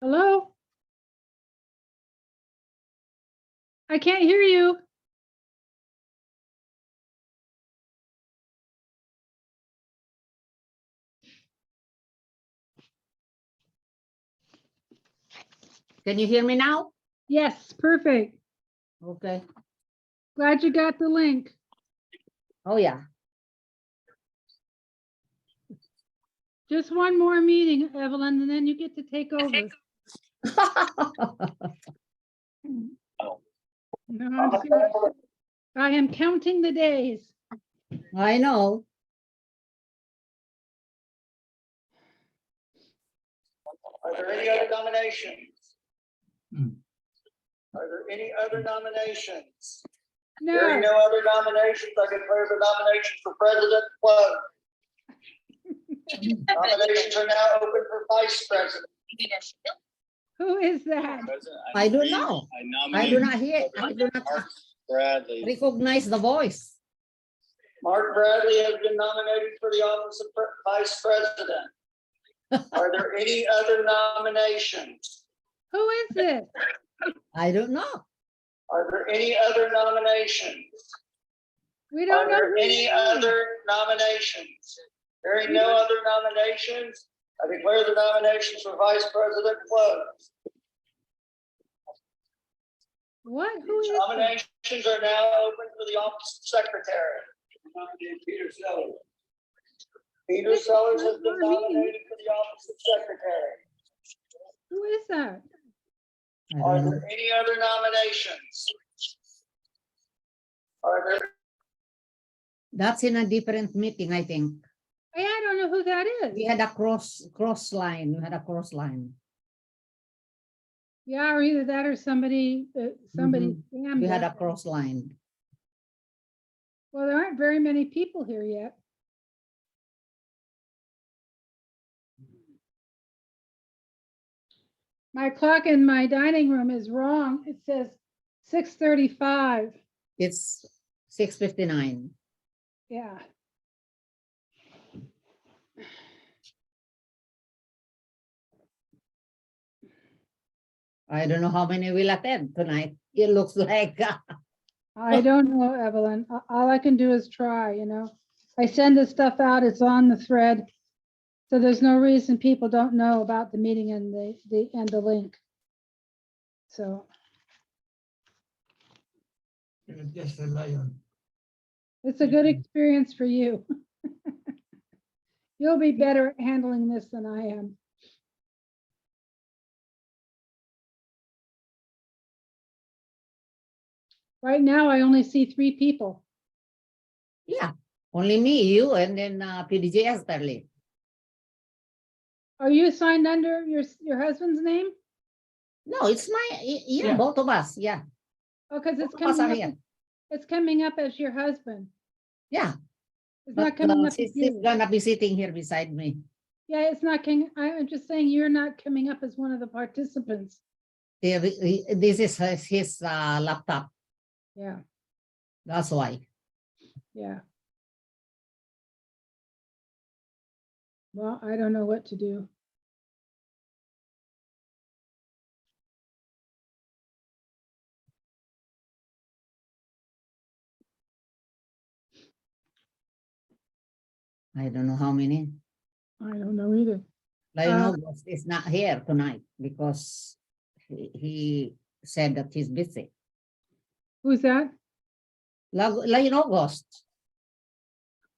Hello? I can't hear you. Can you hear me now? Yes, perfect. Okay. Glad you got the link. Oh, yeah. Just one more meeting, Evelyn, and then you get to take over. No, I'm serious. I am counting the days. I know. Are there any other nominations? Are there any other nominations? Hearing No, no other nominations, I declare the nominations for president closed. Nominations are now open for vice president. who is that? I don't know. I do not hear. I do not Bradley. recognize the voice. Mark Bradley has been nominated for the office of vice president. Are there any other nominations? Who is it? I don't know. Are there any other nominations? We Are don't know. there who any it is. other nominations? Hearing no other nominations, I declare the nominations for vice president closed. What? Who is it? Nominations are now open for the office of secretary. Peter Sellers. Peter Sellers has been nominated for the office of secretary. Who is that? I Are don't know. there any other nominations? Are there? That's in a different meeting, I think. Hey, I don't know who that We is. had a cross line. We had a cross line. Yeah, or either that or somebody scammed We had us. a cross line. Well, there aren't very many people here yet. My clock in my dining room is wrong. It says 6:35. It's 6:59. Yeah. I don't know how many will attend tonight. It looks like I don't know, Evelyn. All I can do is try, you know. I send this stuff out, it's on the thread. So there's no reason people don't know about the meeting and the link. So Just rely on. it's a good experience for you. You'll be better at handling this than I am. Right now, I only see 3 people. yeah, only me, you, and then PDJ Esterly. Are you signed under your husband's name? No, it's my Yeah. both of us. Yeah, Oh, because it's both of us are coming up. here. It's coming up as your husband. Yeah, It's but not coming up as she's you. gonna be sitting here beside me. Yeah, it's not coming. I'm just saying you're not coming up as one of the participants. Yeah, this is his laptop. Yeah, That's why. yeah. Well, I don't know what to do. I don't know how many. I don't know either. Lionel is not here tonight because he said that he's busy. Who's that? Lionel August.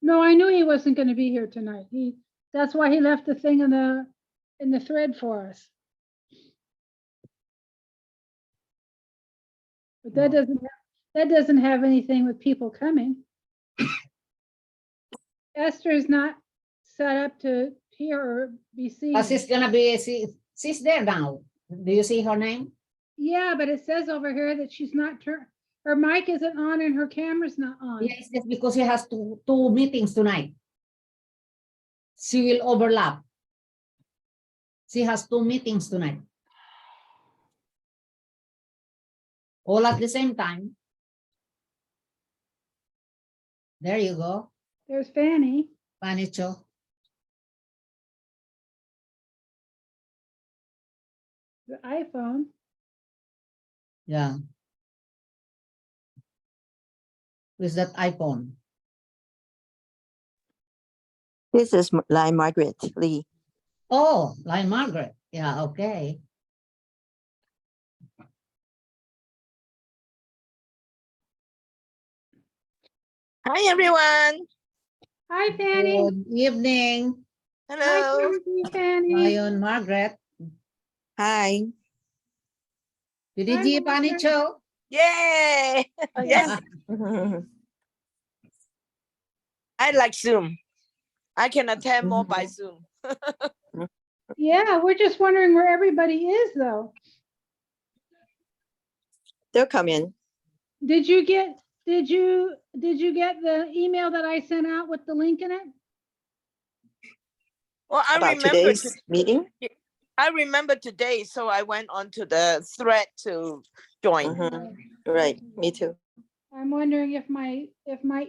No, I knew he wasn't going to be here tonight. That's why he left the thing in the thread for us. But that doesn't have anything with people coming. Esther is not set up to hear or be seen. She's gonna be. She's there now. Do you see her name? Yeah, but it says over here that she's not her mic isn't on and her camera's not on. Yes, that's because she has two meetings tonight. She will overlap. She has 2 meetings tonight. All at the same time. There you go. There's Fanny. Panicho. The iPhone. Yeah. With that iPhone. This is Line Margaret Lee. Oh, like Margaret. Yeah, okay. Hi, everyone. Hi, Fanny. Good evening, Hi, Hello. Fanny. Lion Margaret. Hi. Did Margaret. Panicho? Yay. Yes. I like Zoom. I can attend more by Zoom. Yeah, we're just wondering where everybody is, though. They'll come in. Did you get the email that I sent out with the link in it? Well, I About remember today's meeting. I remember today, so I went onto the thread to join. Right. Me too. I'm wondering if my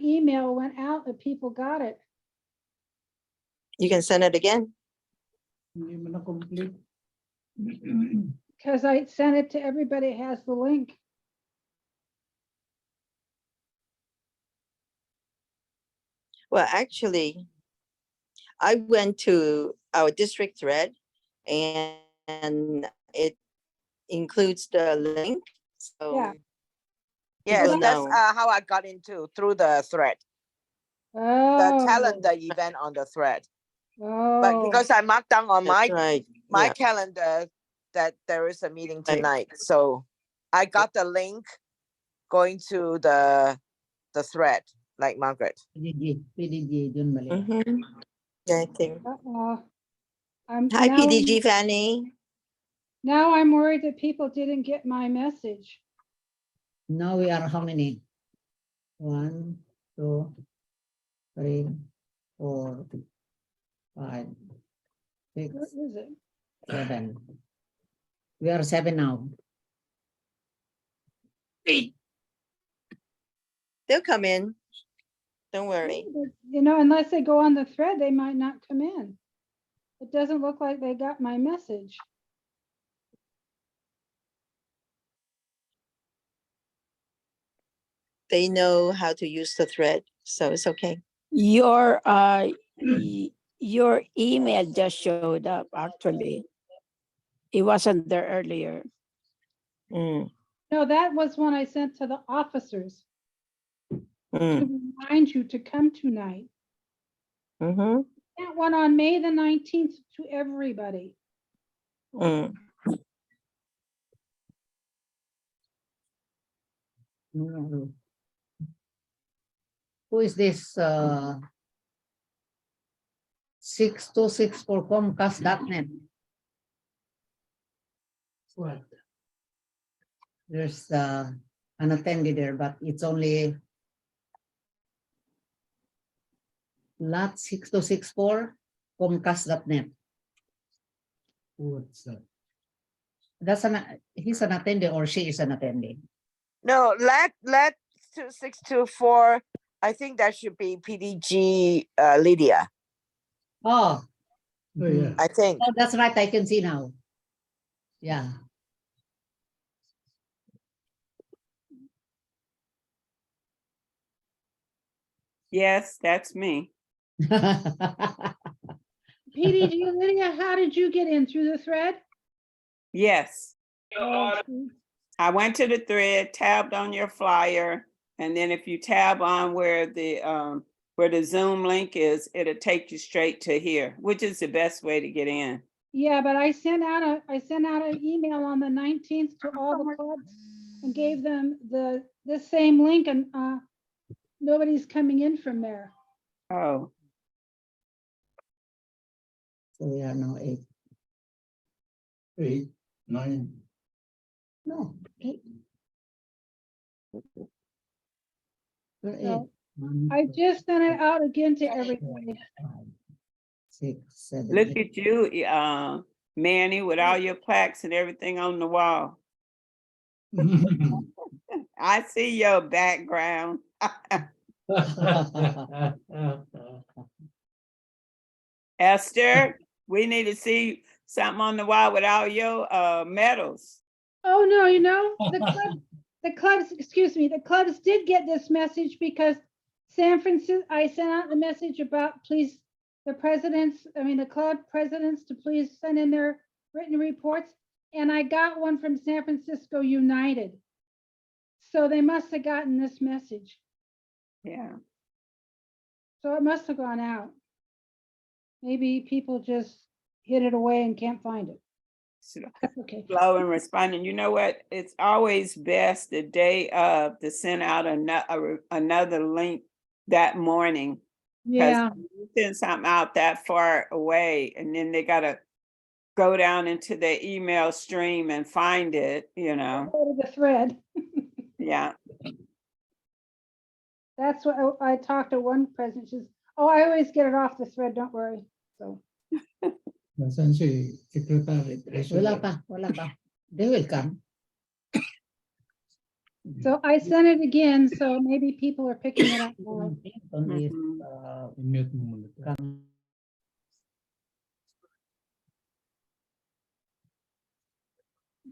email went out, if people got it. You can send it again. Hindi mo na complete. Because I sent it to everybody who has the link. Well, actually, I went to our district thread and it includes the link. So Yeah. yes, People that's know. how I got into through the thread, the Oh. calendar event on the thread. Oh. But because I marked down on That's my calendar that there is a meeting tonight, so I got the link going to the thread, like Margaret. PDG, dun mali. Yeah, I think. Hi, Hi, PDG Fanny. Now I'm worried that people didn't get my message. Now we are how many? 1, 2, 3, 4, 5, 6, Where is it? 7. We are 7 now. They'll come in. Don't worry. You know, unless they go on the thread, they might not come in. It doesn't look like they got my message. They know how to use the thread, so it's okay. Your your email just showed up actually. It wasn't there earlier. No, that was one I sent to the officers to Mm. remind you to come tonight. Mm-hmm. That one on May the 19th to everybody. Mm. Who is this? 6264 Comcast.net. What? There's an attendee there, but it's only lot 6264 Comcast.net. What's that? He's an attendee or she is an attendee. No, let 2624. I think that should be PDG Lydia. Oh, Oh, yeah. I think. oh, that's right. I can see now. Yeah. Yes, that's me. PDG Lydia, how did you get in through the thread? Yes, Oh, I went to the thread, tabbed on your flyer, and then if you tab on where the Zoom link is, it'll take you straight to here, which is the best way to get in. yeah, but I sent out an email on the 19th to all the clubs and gave them the same link, and nobody's coming in from there. Oh, So we are now 8. 8, 9. No, 8. We're 8. So I just sent it out again to everybody. 6, 7. look 8. at you, Manny, with all your plaques and everything on the wall. I see your background. Esther, we need to see something on the wall with all your medals. Oh, no, the clubs, excuse me, the clubs did get this message because San Francisco, I sent out the message about please, the club presidents to please send in their written reports. And I got one from San Francisco United. So they must have gotten this message. Yeah. So it must have gone out. Maybe people just hid it away and can't find it. That's okay. Slow and responding. You know what? It's always best the day of to send out another link that morning. Yeah. You send something out that far away, and then they gotta go down into their email stream and find it, you know. Go to the thread. Yeah. That's what I talked to one president. She says, "Oh, I always get it off the thread. Don't worry." So Nasaan si Secretary? Wala pa. They will come. I sent it again. So maybe people are picking it up now. Mhm. I-mute mo muna.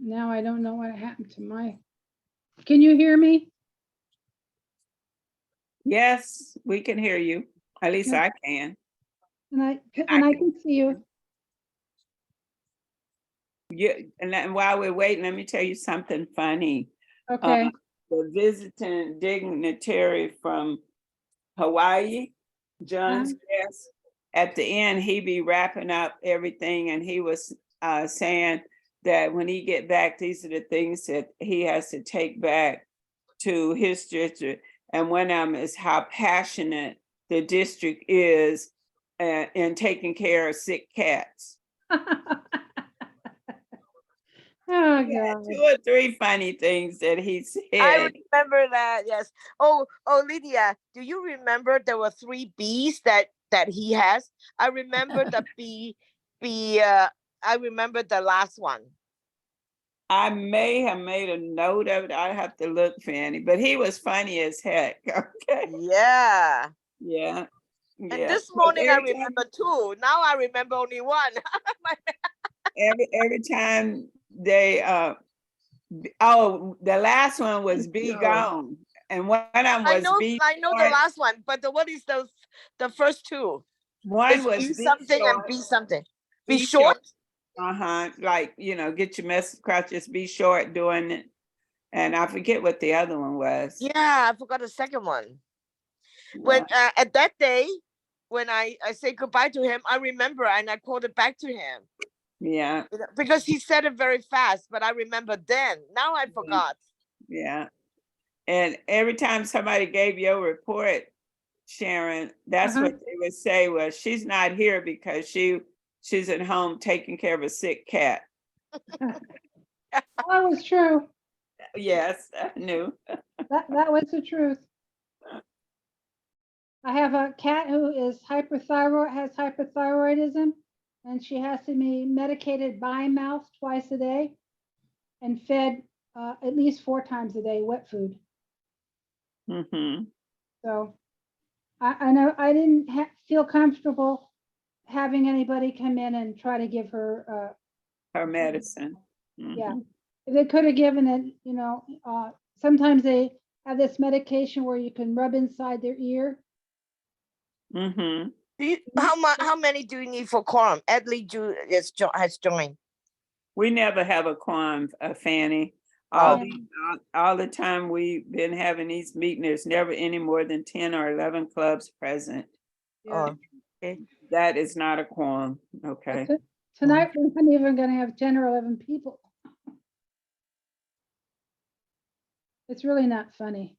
Now I don't know what happened to my. Can you hear me? Yes, we can hear you. At least Yeah. I can. And I can see you. Yeah, and while we're waiting, let me tell you something funny. Okay. The visiting dignitary from Hawaii, John's guest, at the end, he be wrapping up everything, and he was saying that when he get back, these are the things that he has to take back to his district. And one of them is how passionate the district is in taking care of sick cats. Oh, Yeah, God. 2 or 3 funny things that he said. I remember that. Yes. Oh, Lydia, do you remember there were 3 B's that he has? I remember the B. I remember the last one. I may have made a note of it. I have to look, Fanny, but he was funny as heck. Okay. Yeah. Yeah. And Yeah. this But morning I every time- remember 2. Now I remember only 1. every time they the last one was be gone, and one of them I was know be the short. last one, but what is the first 2? One It's was be be something and short, be something. be Be short. like, get your message across, just be short doing it. And I forget what the other one was. Yeah, I forgot the second one. When at that day, when I say goodbye to him, I remember and I quoted back to him. Yeah. Because he said it very fast, but I remember then. Now I forgot. Yeah. And every time somebody gave your report, Sharon, that's what they would say was, she's not here because she's at home taking care of a sick cat. That was true. Yes, I knew. That was the truth. I have a cat who is has hyperthyroidism, and she has to be medicated by mouth twice a day and fed at least 4 times a day, wet food. Mm-hmm. So I know I didn't feel comfortable having anybody come in and try to give her Her medicine. yeah. They could have given it, sometimes they have this medication where you can rub inside their ear. Mm-hmm. How many do you need for quorum? Edley has joined. We never have a quorum, Fanny. Oh. All the time we've been having these meetings, there's never any more than 10 or 11 clubs present. Yeah. Oh, okay. That is not a quorum. Okay. Tonight, we're not even going to have 10 or 11 people. It's really not funny.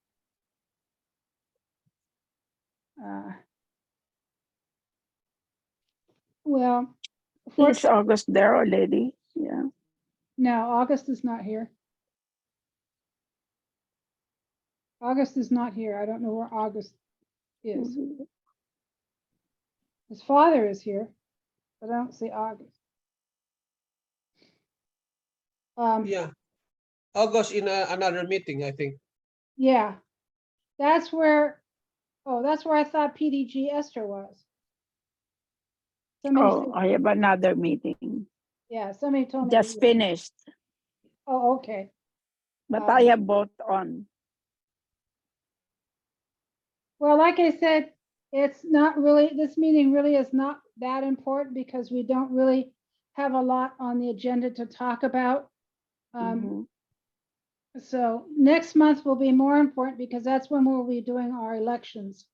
Well, Is August there already? Yeah. no, August is not here. August is not here. I don't know where August is. His father is here, but I don't see August. Yeah, August in another meeting, I think. Yeah, that's where I thought PDG Esther was. Somebody Oh, I have another meeting. Yeah, somebody told me. Just finished, Oh, okay. but Um, I have both on. Well, like I said, it's not really, this meeting really is not that important because we don't really have a lot on the agenda to talk about. Mhm. So next month will be more important because that's when we'll be doing our elections.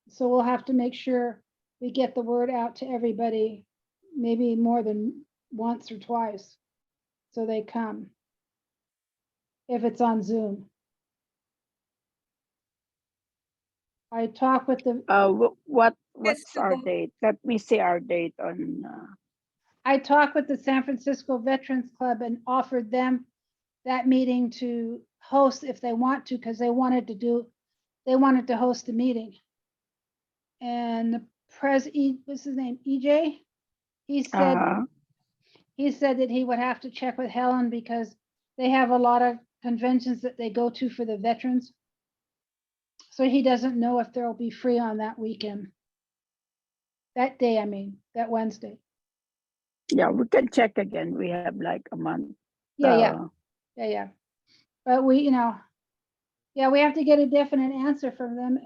So we'll have to make sure we get the word out to everybody, maybe more than once or twice, so they come. If it's on Zoom. I talk with the, What's our date? Let me see our date on. I talked with the San Francisco Veterans Club and offered them that meeting to host if they want to, because they wanted to host a meeting. And the what's his name, EJ? He said, Uh, he said that he would have to check with Helen because they have a lot of conventions that they go to for the veterans. So he doesn't know if they'll be free on that weekend. That day, I mean, that Wednesday. yeah, we can check again. We have like a month. Yeah. But we, yeah, we have to get a definite answer from them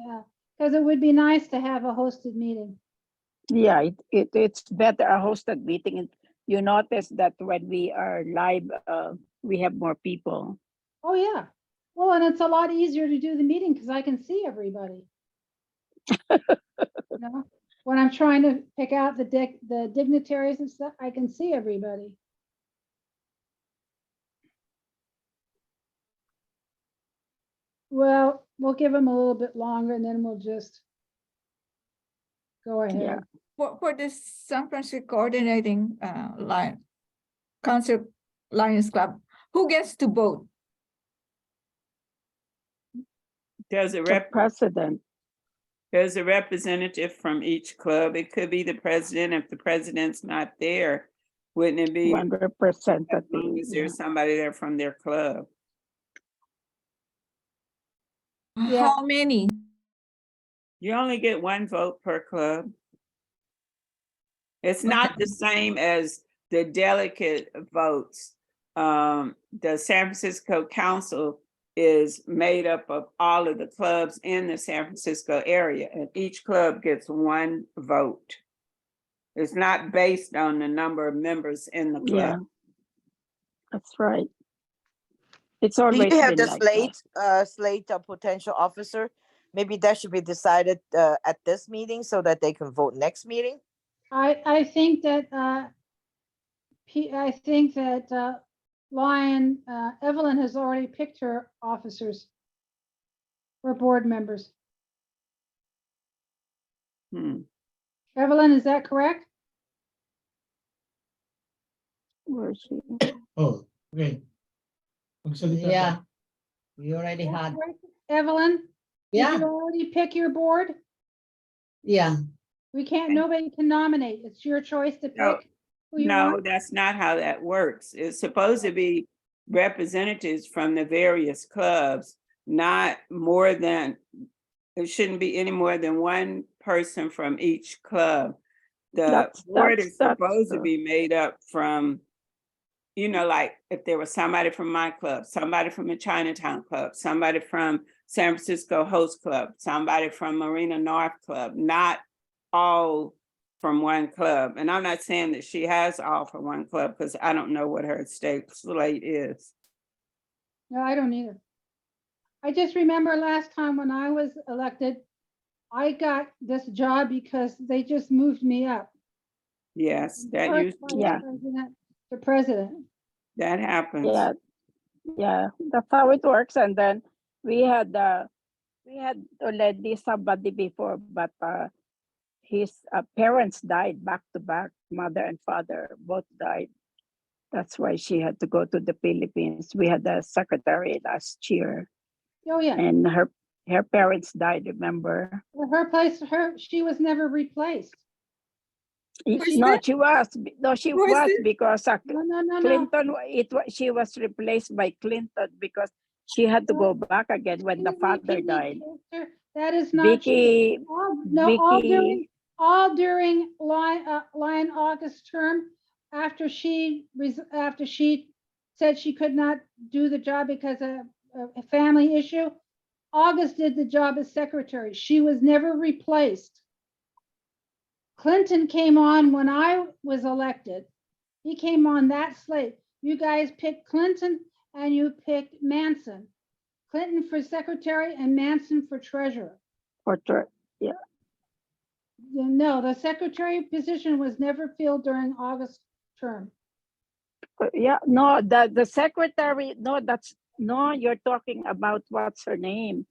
because it would be nice to have a hosted meeting. Yeah, it's better a hosted meeting. And you notice that when we are live, we have more people. Oh, yeah. Well, and it's a lot easier to do the meeting because I can see everybody. When I'm trying to pick out the dignitaries and stuff, I can see everybody. Well, we'll give them a little bit longer and then we'll just go ahead. Yeah. For the San Francisco coordinating Council Lions Club, who gets to vote? There's a The president. There's a representative from each club. It could be the president. If the president's not there, wouldn't it be One representative. as long as Yeah. there's somebody there from their club? Yeah. How many? You only get one vote per club. It's not the same as the delegate votes. The San Francisco Council is made up of all of the clubs in the San Francisco area, and each club gets one vote. It's not based on the number of members in the Yeah, club. that's right. It's Do always you have been the like that. slate of potential officer? Maybe that should be decided at this meeting so that they can vote next meeting. I think that Evelyn has already picked her officers for board members. Evelyn, is that correct? Where is she? Oh, okay. Magsalita ka. Yeah. We already Is that had, correct? Evelyn, did yeah, you already pick your board? yeah. Nobody can nominate. It's your choice to No, pick who you No, want. that's not how that works. It's supposed to be representatives from the various clubs, not more than, it shouldn't be any more than one person from each club. The board is supposed to be made up from, like if there was somebody from my club, somebody from the Chinatown Club, somebody from San Francisco Host Club, somebody from Marina North Club, not all from one club. And I'm not saying that she has all from one club because I don't know what her slate is. No, I don't either. I just remember last time when I was elected, I got this job because they just moved me up. Yes, that First used vice Yeah. president to president. that happens. Yeah, that's how it works. And then we had already somebody before, but his parents died back to back. Mother and father both died. That's why she had to go to the Philippines. We had a secretary last year, Oh, yeah. and her parents died. Remember? She was never replaced. She was. No, she Who is was this? because No. Clinton. She was replaced by Clinton because she had to go back again when the father died. That is not true. Vicky. All during Lion August term, after she said she could not do the job because of a family issue, August did the job as secretary. She was never replaced. Clinton came on when I was elected. He came on that slate. You guys picked Clinton and you picked Manson. Clinton for secretary and Manson for treasurer. Yeah. No, the secretary position was never filled during August term. Yeah, no, the secretary, no, you're talking about what's her name?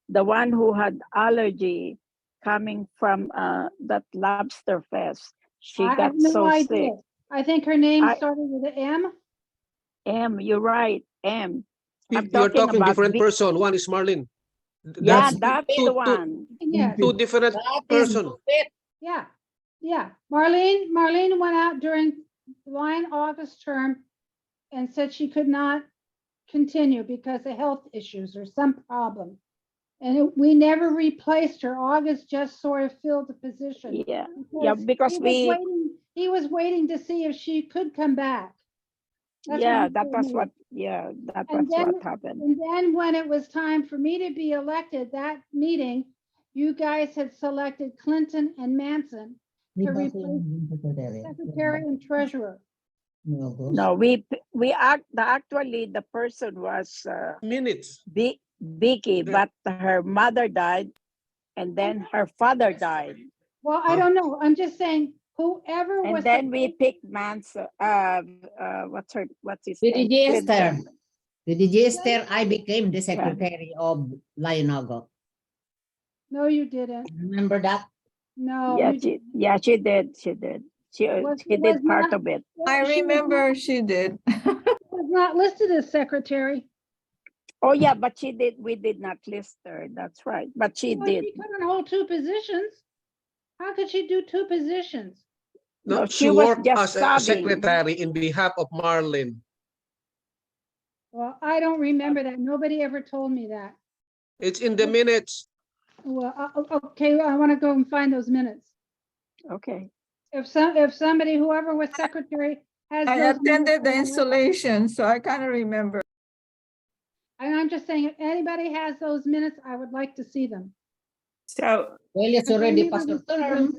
The one who had allergy coming from that lobster fest. She I got have no so idea. sick. I think her name I- started with an M. You're right, M. I'm You're talking talking about different Vic- person. One is Marlene. Yeah, That's that's the one. Yes, two different That is person. it. yeah, yeah. Marlene went out during line August term and said she could not continue because of health issues or some problem. And we never replaced her. August just sort of filled the position. Yeah, yeah, because He was waiting to see if she could come back. That's what yeah, he that told was me. what, yeah, that was And then- what happened. And then when it was time for me to be elected, that meeting, you guys had selected Clinton and Manson to replace secretary and treasurer. No, actually the person was Minutes. Vicky, but her mother died, and then her father died, Well, I don't know. I'm just saying whoever was. and then we picked Manson. What's his name? PDG Esther. Clinton. PDG Esther, I became the secretary of Lionago. No, you didn't. Remember that? No. Yeah, you didn't. she did. She did. She Was- did was part not- of it. I She was remember she did. was not listed as secretary. Oh yeah, but she did. We did not list her. That's right. But she Well, did. She couldn't hold two positions. How could she do two positions? No, No, she she was worked just as a sobbing. secretary in behalf of Marlene. Well, I don't remember that. Nobody ever told me that. It's in the minutes. Well, okay, I want to go and find those minutes. Okay. If somebody, whoever was secretary has I those minutes, attended the I want- installation, so I kind of remember. And I'm just saying, if anybody has those minutes, I would like to see them. So, Well, it's already past your term.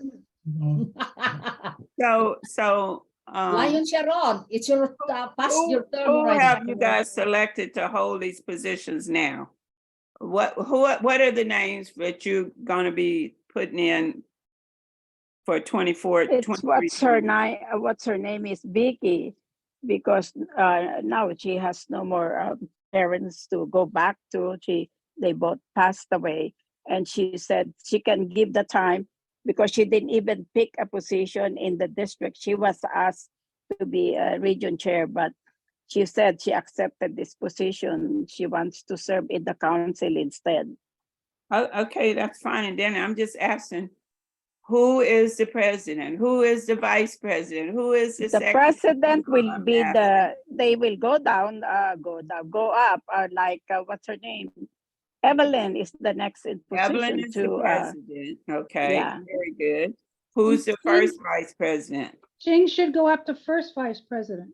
Lion, Sharon, it's your past your term who already. have you guys selected to hold these positions now? What are the names that you're gonna be putting in for 24? It's what's her name is Vicky, because now she has no more parents to go back to. They both passed away, and she said she can give the time because she didn't even pick a position in the district. She was asked to be a region chair, but she said she accepted this position. She wants to serve in the council instead. Oh, okay, that's fine. And then I'm just asking, who is the president? Who is the vice president? Who is the The secretary? president will I'm be asking. they will go up, like what's her name? Evelyn is the next in Evelyn position is the to, president. Okay, yeah. very good. Who's the first vice president? Ching should go up to first vice president.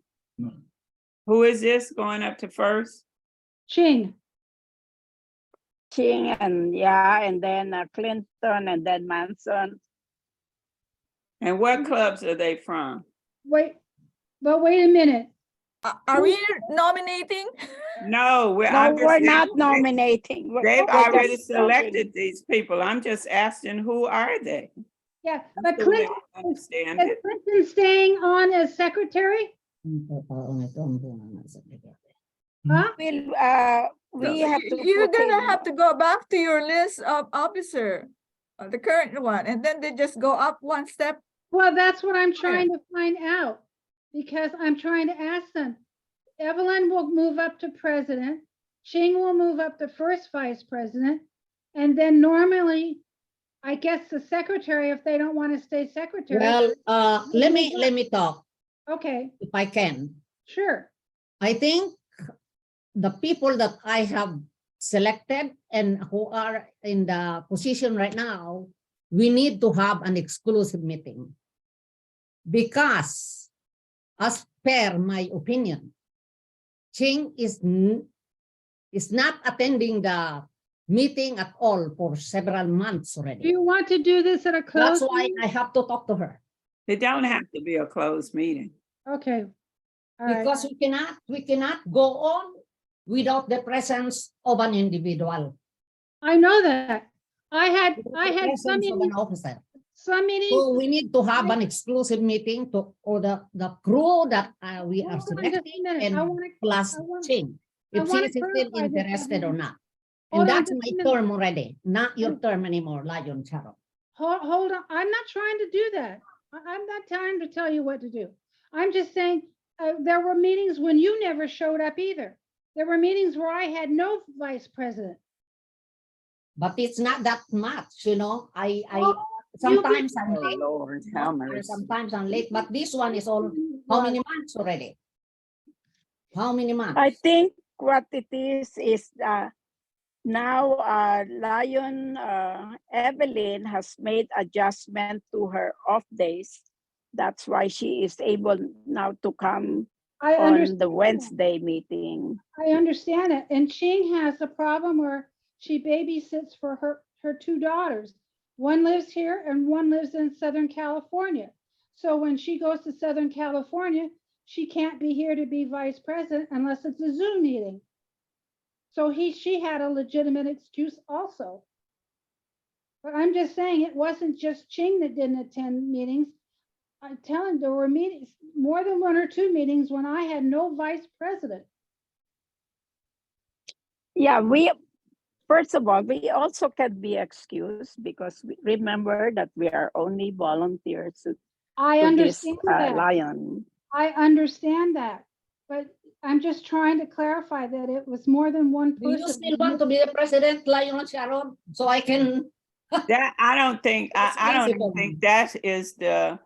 Who is this going up to first? Ching, Ching, and then Clinton, and then Manson. And what clubs are they from? wait a minute. Are we nominating? No, No, we're not nominating. They've we're already just talking. selected these people. I'm just asking, who are they? Yeah, That's but the way Clinton, I understand is it. Clinton staying on as secretary? Huh? We have to You're put gonna in- have to go back to your list of officer, the current one, and then they just go up one step. Well, that's what I'm trying to find out, because I'm trying to ask them. Evelyn will move up to president, Ching will move up to first vice president, and then normally, I guess the secretary, if they don't want to stay secretary. Well, let me talk Okay, if I can. sure. I think the people that I have selected and who are in the position right now, we need to have an exclusive meeting. Because as per my opinion, Ching is not attending the meeting at all for several months Do already. you want to do this at a That's closed why meeting? I have to talk to her, It don't have to be a closed meeting. Okay. All right. because we cannot go on without the presence of an individual, I know that. I had without the presence of an meetings, officer. some meetings. So we need to have an exclusive meeting to, or the crew that we are Hold on just a selecting, minute. and I wanna- plus I wanna- Ching, I if she wanna is still clarify this, interested or Evelyn. not. Hold And on that's just my a minute. term already, not your term anymore, Lion Sharon. Hold on. I'm not trying to do that. I'm not trying to tell you what to do. I'm just saying, there were meetings when you never showed up either. There were meetings where I had no vice president. But it's not that much, you know, I Oh, sometimes I'm Oh, late, Lord, how and mercy. sometimes I'm late, but this one is all, how many months already? How many months? I think what it is now Lion Evelyn has made adjustment to her off days. That's why she is able now to come I on understand. the Wednesday meeting. I understand it. And Ching has a problem where she babysits for her two daughters. One lives here and one lives in Southern California. So when she goes to Southern California, she can't be here to be vice president unless it's a Zoom meeting. So she had a legitimate excuse also. But I'm just saying, it wasn't just Ching that didn't attend meetings. I'm telling, there were meetings, more than one or two meetings when I had no vice president. Yeah, first of all, we also can be excused because remember that we are only volunteers I to this understand that. Lion. I understand that, but I'm just trying to clarify that it was more than one Do you person. still want to be the president, Lion Sharon? So I can, That, I don't think, I don't principle. think that is the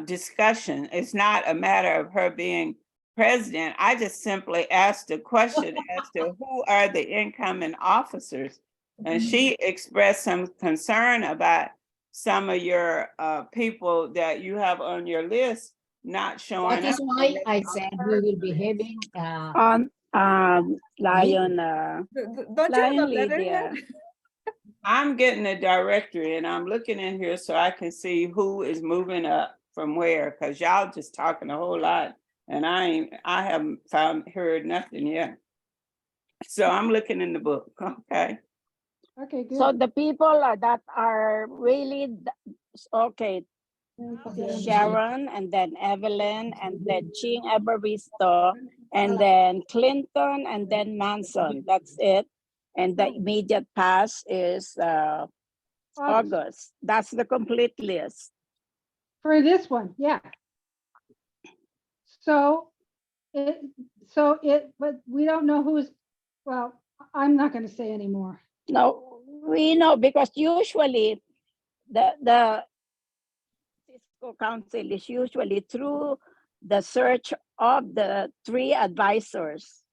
discussion. It's not a matter of her being president. I just simply asked a question as to who are the incoming officers. And she expressed some concern about some of your people that you have on your list not showing That is up. why I said we will be having, On Lion, Don't you have a Lion letterhead? Lydia. I'm getting a directory and I'm looking in here so I can see who is moving up from where, because y'all just talking a whole lot and I haven't heard nothing yet. So I'm looking in the book, okay? Okay, good. So the people that are really, okay, Sharon, and then Evelyn, and then Ching Evaristo, and then Clinton, and then Manson. That's it. And the immediate pass is August. That's the complete list. For this one, yeah. So but we don't know who's, well, I'm not gonna say anymore. No, we know because usually the fiscal council is usually through the search of the three advisors.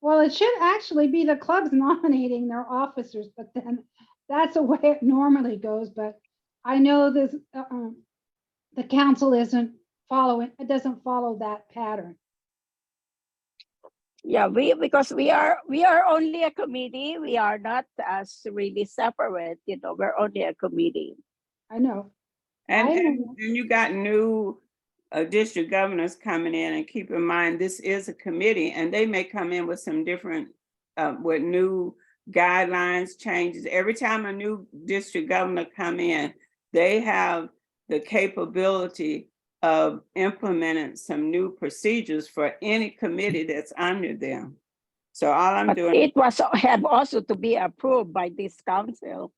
Well, it should actually be the clubs nominating their officers, but then that's the way it normally goes, but I know this, the council isn't following, it doesn't follow that pattern. Yeah, because we are only a committee. We are not as really separate, you know, we're only a committee. I know. And, I and, know. and you got new district governors coming in, and keep in mind, this is a committee and they may come in with some different, with new guidelines, changes. Every time a new district governor come in, they have the capability of implementing some new procedures for any committee that's under them. So all I'm But doing. it was have also to be approved by this council.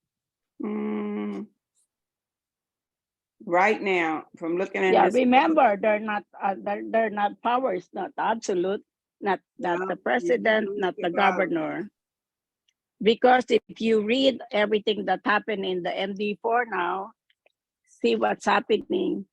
Right now, from looking at Yeah, this. remember they're not powers, not absolute, not the president, not the governor. Because if you read everything that happened in the MD4 now, see what's happening.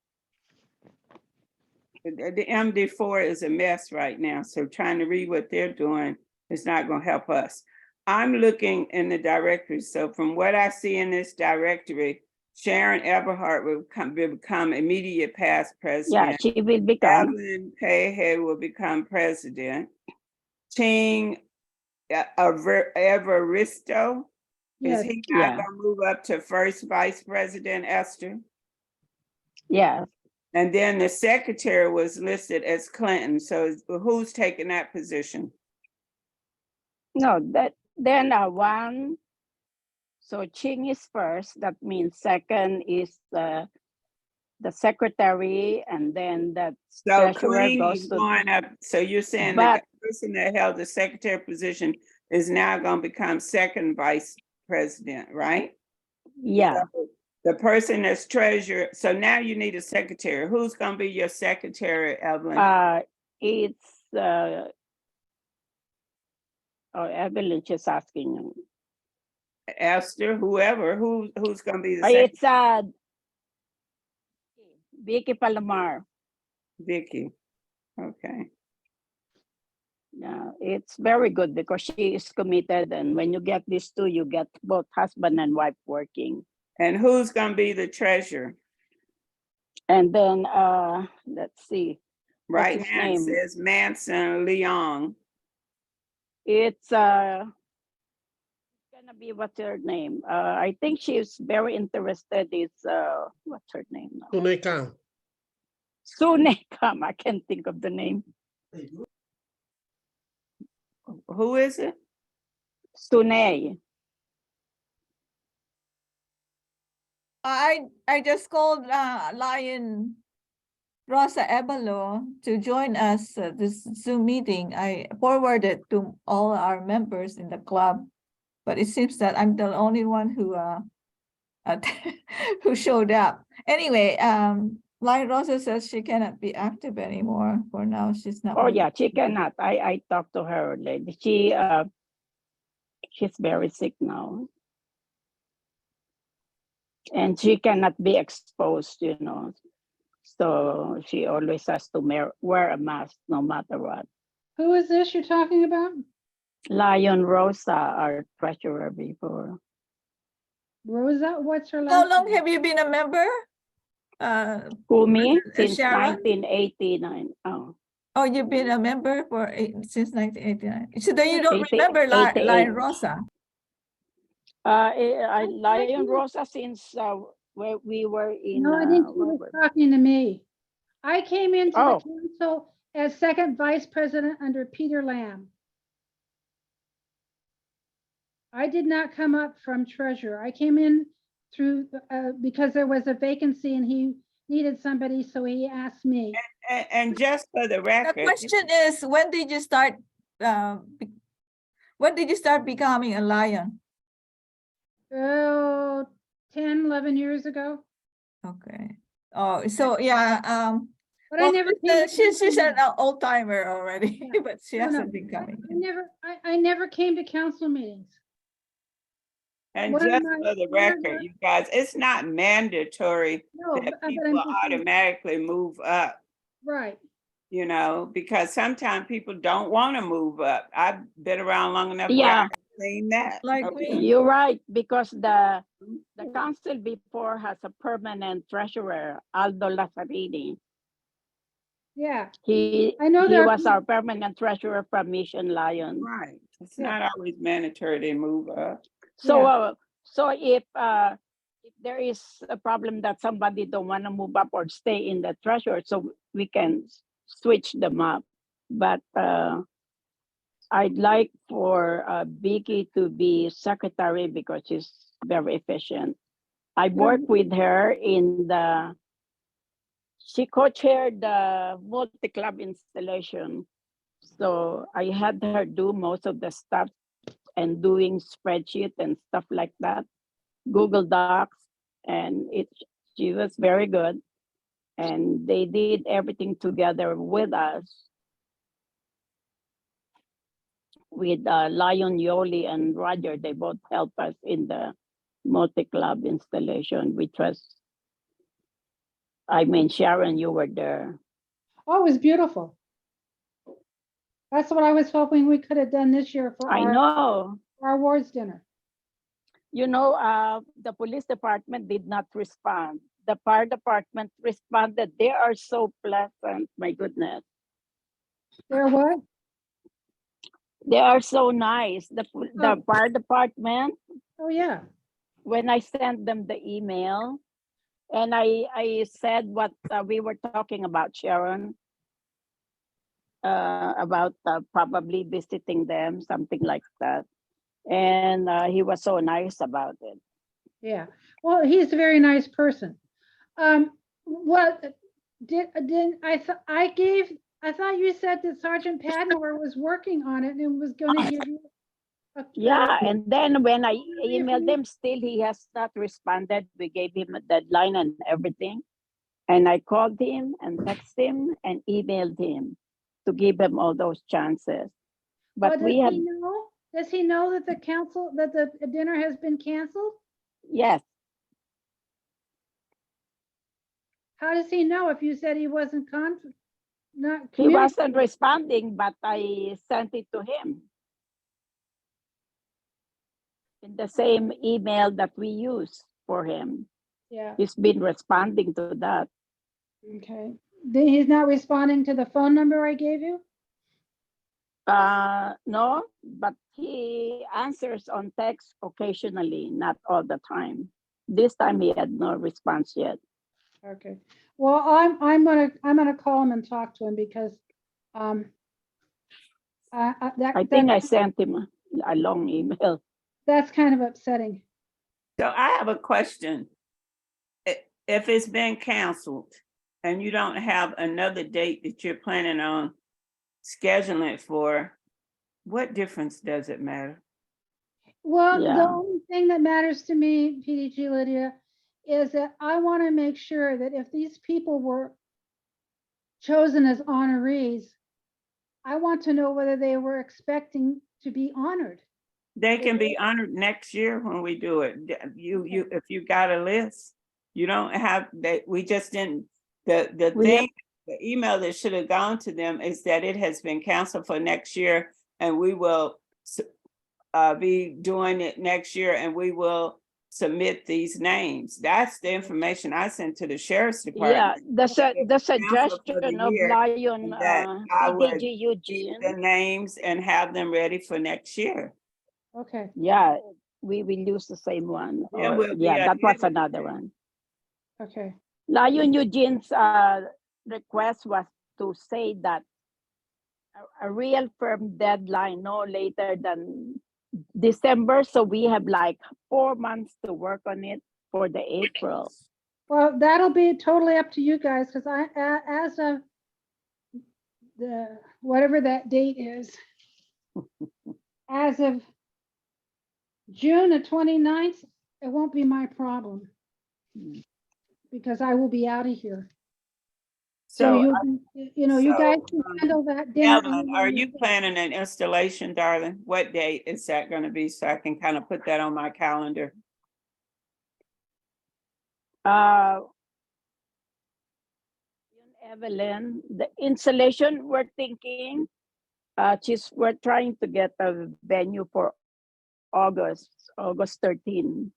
The MD4 is a mess right now, so trying to read what they're doing is not going to help us. I'm looking in the directory, so from what I see in this directory, Sharon Everhart will become immediate past Yeah, president. she will become. Evelyn Payhead will become president. Ching Evaristo, is Yes, he not Yeah. gonna move up to first vice president, Esther? Yes. And then the secretary was listed as Clinton. So who's taking that position? No, then one. So Ching is first. That means second is the secretary, and then the So treasurer Queen goes is to. going up. So you're saying But the person that held the secretary position is now going to become second vice president, right? yeah, So the person that's treasurer. So now you need a secretary. Who's going to be your secretary, Evelyn? it's oh, Evelyn just asking you. Esther, whoever, who's going to be the secretary? It's Vicky Palomar. Vicky. Okay. Yeah, it's very good because she is committed, and when you get these two, you get both husband and wife working. And who's going to be the treasurer? And then let's see. Right What's his now it name? says Manson Leong. It's gonna be what's her name? I think she's very interested. It's what's her name now? Tunay Kang. Sune Kam. I can't think of the name. Who is it? Sune. I just called Lion Rosa Ebalo to join us this Zoom meeting. I forwarded to all our members in the club, but it seems that I'm the only one who who showed up. Anyway, Lion Rosa says she cannot be active anymore. For now, she's not. Oh yeah, she cannot. I talked to her already. She's very sick now. And she cannot be exposed, you know. So she always has to wear a mask no matter what. who is this you're talking about? Lion Rosa, our treasurer before. Rosa, what's her How last long name? have you been a member? Who, me? Since Sharon? 1989. Oh, Oh, you've been a member since 1989. So then you don't 80 remember 88. Lion Rosa? Lion Rosa since where we were in. No, I think she where was were- talking to me. I came into the Oh. council as second vice president under Peter Lamb. I did not come up from treasurer. I came in through, because there was a vacancy and he needed somebody, so he asked me. And just for the The record, question is, when did you start becoming a lion? Oh, 10, 11 years ago. Okay. Oh, so yeah, But I well, never came. to she's council an meetings. old timer already, Yeah. but she No, no, hasn't been coming. I never came to council meetings. and One of just my- for the one of record, my- you guys, it's not mandatory No, that but I'm people just saying, automatically move up, right. you know, because sometimes people don't want to move up. I've been around long enough where Yeah. I've seen that. Like Okay. me. You're right, because the council before has a permanent treasurer, Aldo Lazzarini. Yeah, He I know he there are was our permanent treasurer from Mission Lion. Right. It's Yeah. not always mandatory they move up. So Yeah. so if there is a problem that somebody don't want to move up or stay in the treasurer, so we can switch them up. But I'd like for Vicky to be secretary because she's very efficient. I worked with her in she co-chaired the multi-club installation. So I had her do most of the stuff and doing spreadsheet and stuff like that, Google Docs, and she was very good. And they did everything together with us, with Lion, Yoli, and Roger. They both helped us in the multi-club installation, which was, I mean, Sharon, you were there. Oh, it was beautiful. That's what I was hoping we could have done this year for I know. our awards dinner. You know, the police department did not respond. The fire department responded. They are so pleasant. My goodness. They're what? They are so nice. The Oh. fire department, Oh, yeah. when I sent them the email and I said what we were talking about, Sharon, about probably visiting them, something like that. And he was so nice about it. Yeah. Well, he's a very nice person. What did I thought you said that Sergeant Padmore was working on it and was going to give you. Yeah, and then when I emailed him, still he has not responded. We gave him a deadline and everything. And I called him and texted him and emailed him to give him all those chances. But we have, Does he know that the dinner has been canceled? yes, How does he know if you said he wasn't not he wasn't communicating? responding, but I sent it to him in the same email that we use for him. Yeah, He's been responding to that. okay. Then he's not responding to the phone number I gave you? No, but he answers on text occasionally, not all the time. This time he had no response yet. Okay. Well, I'm gonna call him and talk to him because I think I sent him a long email. that's kind of upsetting. So I have a question. If it's been canceled and you don't have another date that you're planning on scheduling it for, what difference does it matter? Well, the Yeah. only thing that matters to me, PDG Lydia, is that I want to make sure that if these people were chosen as honorees, I want to know whether they were expecting to be honored. They can be honored next year when we do it. If you got a list, you don't have that. We just didn't. The email that should have gone to them is that it has been canceled for next year, and we will be doing it next year, and we will submit these names. That's the information I sent to the sheriff's department. Yeah, the suggestion of year, Lion that I would PDG Eugene. the names and have them ready for next year. Okay. Yeah, we will use the same one. Yeah, Or- we'll be yeah, that was ahead of another the one. Okay. Lion Eugene's request was to say that a real firm deadline no later than December. So we have like 4 months to work on it for the April. Well, that'll be totally up to you guys because as of the whatever that date is, as of June the 29th, it won't be my problem because I will be out of here. So you guys can handle that dinner. Evelyn, are you planning an installation, darling? What date is that going to be so I can kind of put that on my calendar? Evelyn, the installation we're thinking, we're trying to get a venue for August 13.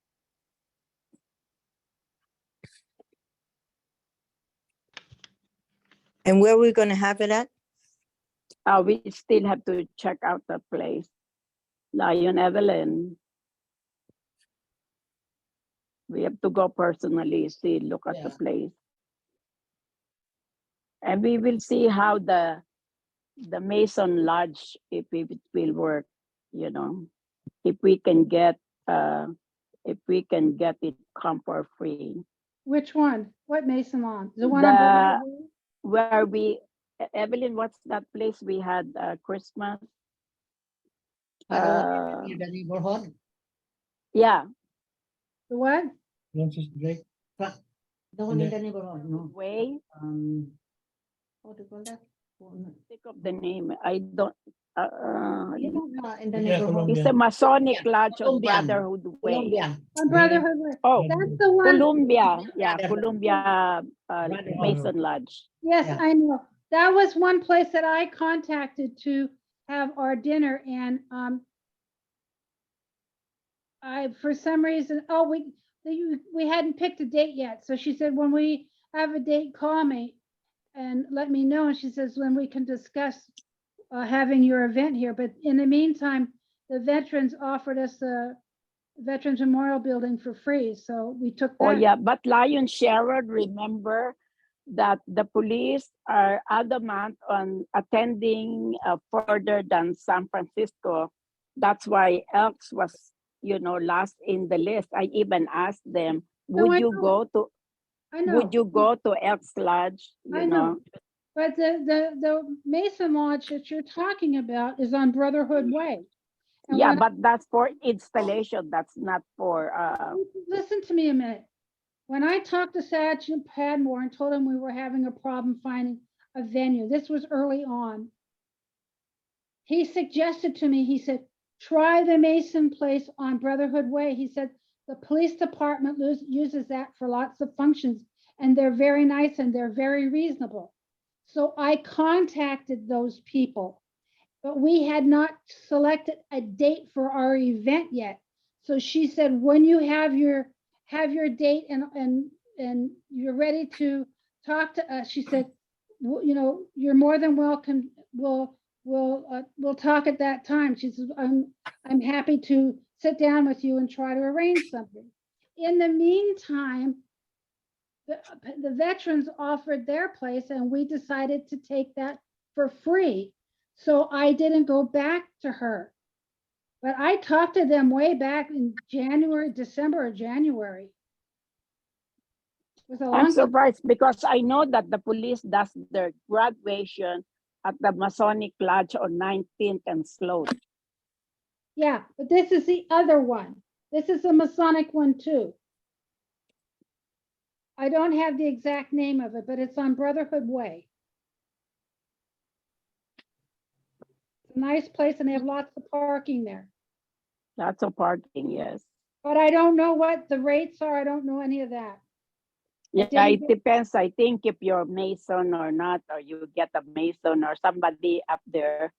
And where are we going to have it at? We still have to check out the place. Lion Evelyn. We have to go personally, look at the place. And we will see how the Mason Lodge, if it will work, if we can get it comfort free. Which one? What Mason Lawn? The one on where we, Evelyn, what's that place we had Christmas? In the neighborhood. Yeah. The what? Francis Drake. The one in the neighborhood, no. Way. What do you call that? Think of the name. I don't. In the neighborhood. It's a Masonic Lodge of Columbian. Brotherhood Way. Columbian. Brotherhood Way. Oh, That's the one. Columbia. Yeah, Columbia Mason Lodge. Yes, Yeah. I know. That was one place that I contacted to have our dinner, and for some reason, we hadn't picked a date yet. So she said, when we have a date, call me and let me know. And she says, when we can discuss having your event here. But in the meantime, the veterans offered us the Veterans Memorial Building for free. So we took that. Oh, yeah, but Lion Sherrod, remember that the police are adamant on attending further than San Francisco. That's why Elks was, last in the list. I even asked them, No, would I you know. go to, I know. would you go to Elks Lodge? I know. But the Mason Lodge that you're talking about is on Brotherhood Way. And Yeah, when but that's for installation. That's not for, listen to me a minute. When I talked to Sergeant Padmore and told him we were having a problem finding a venue, this was early on. He suggested to me, he said, try the Mason Place on Brotherhood Way. He said, the police department uses that for lots of functions and they're very nice and they're very reasonable. So I contacted those people, but we had not selected a date for our event yet. So she said, when you have your date and you're ready to talk to us, she said, you're more than welcome. We'll talk at that time. She says, I'm happy to sit down with you and try to arrange something. In the meantime, the veterans offered their place and we decided to take that for free. So I didn't go back to her. But I talked to them way back in December or January. It was a I'm long time. surprised because I know that the police does their graduation at the Masonic Lodge on 19th and Sloan. Yeah, but this is the other one. This is a Masonic one too. I don't have the exact name of it, but it's on Brotherhood Way. It's a nice place and they have lots of parking there. Lots of parking, yes. But I don't know what the rates are. I don't know any of that. Yeah, it depends. I think if you're Mason or not, or you get a Mason or somebody up there.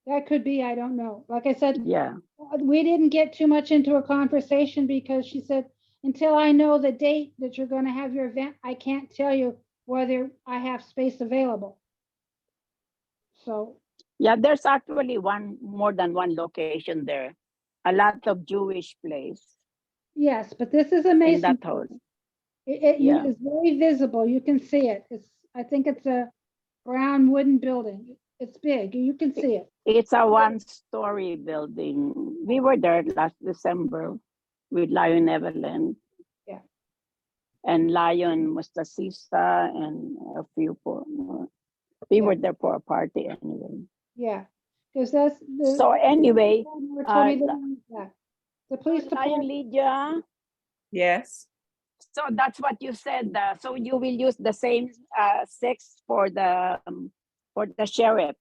That could be, I don't know. Like I said, yeah, we didn't get too much into a conversation because she said, until I know the date that you're going to have your event, I can't tell you whether I have space available. So. Yeah, there's actually more than one location there. A lot of Jewish place. Yes, but this is a Mason. That hall. It is very visible. You can see it. I think it's a brown wooden building. It's big. You can see it. It's a one-story building. We were there last December with Lion Evelyn. Yeah. And Lion Mustasisa and a few more. We were there for a party anyway. Yeah, because that's the. So anyway, the police department. Lydia. Yes. So that's what you said. So you will use the same 6 for the sheriff.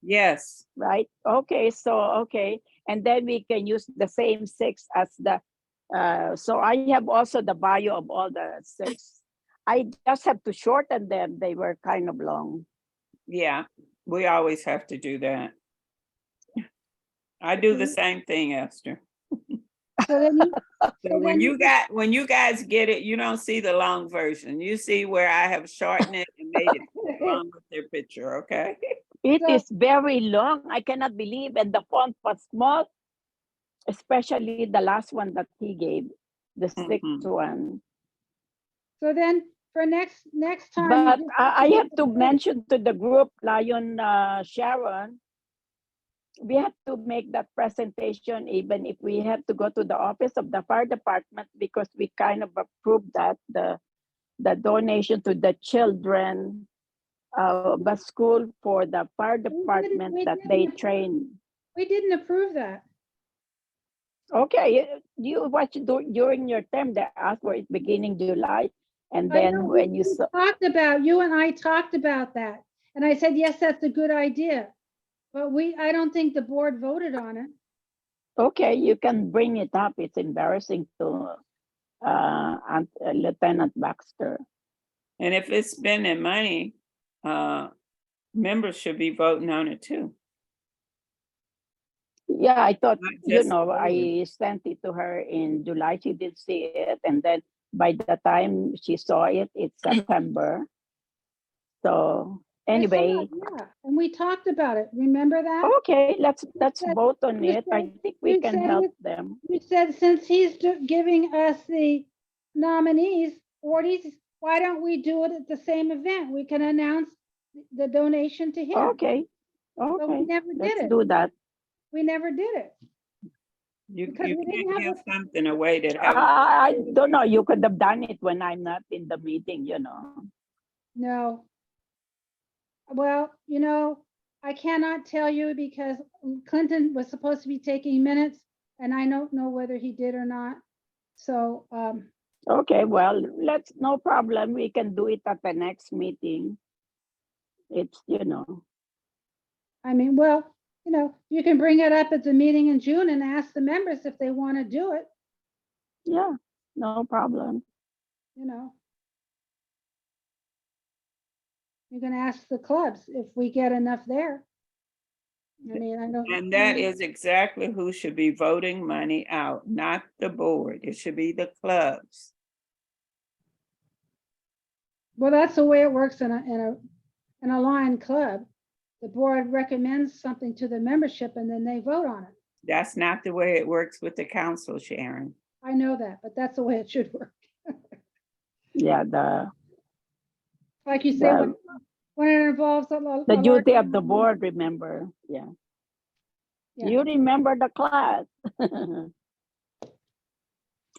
Yes. Right. Okay. So okay, and then we can use the same 6 as the. So I have also the bio of all the 6. I just have to shorten them. They were kind of long. Yeah, we always have to do that. I do the same thing, Esther. So when you guys get it, you don't see the long version. You see where I have shortened it and made it long with their picture, okay? It is very long. I cannot believe, and the font was small, especially the last one that he gave, the 6th one. So then for next time. But I have to mention to the group, Lion Sharon, we have to make that presentation even if we have to go to the office of the fire department, because we kind of approved that the donation to the children the school for the fire department that they train. We didn't approve that. Okay, you watch during your term. They asked for it beginning July, and then when you you and I talked about that, and I said yes, that's a good idea, but I don't think the board voted on it. Okay, you can bring it up. It's embarrassing to Lieutenant Baxter. And if it's spending money, members should be voting on it too. Yeah, I thought, Not you just know, voting. I sent it to her in July. She did see it. And then by the time she saw it, it's September. So I saw anyway, it, yeah, and we talked about it. Remember that? okay, let's said- vote on you it. I said- think we you can said help it- them. You said since he's giving us the nominees, why don't we do it at the same event? We can announce the donation to him. Okay, But we okay, never did let's it. do that. We never did it. You Because we didn't can't have give something away that I don't know, you could have done it when I'm not in the meeting, you know. No. Well, you know, I cannot tell you because Clinton was supposed to be taking minutes and I don't know whether he did or not. So, Okay, well, no problem. We can do it at the next meeting. It's, you know, I mean, well, you know, you can bring it up at the meeting in June and ask the members if they want to do it, yeah, no problem. you know. You can ask the clubs if we get enough there. I mean, I don't. And that is exactly who should be voting money out, not the board. It should be the clubs. Well, that's the way it works in a Lion club. The board recommends something to the membership and then they vote on it. That's not the way it works with the council, Sharon. I know that, but that's the way it should work. Yeah, Like you say, The- when it involves a the large duty of the amount board, remember, yeah. Yeah. You remember the class.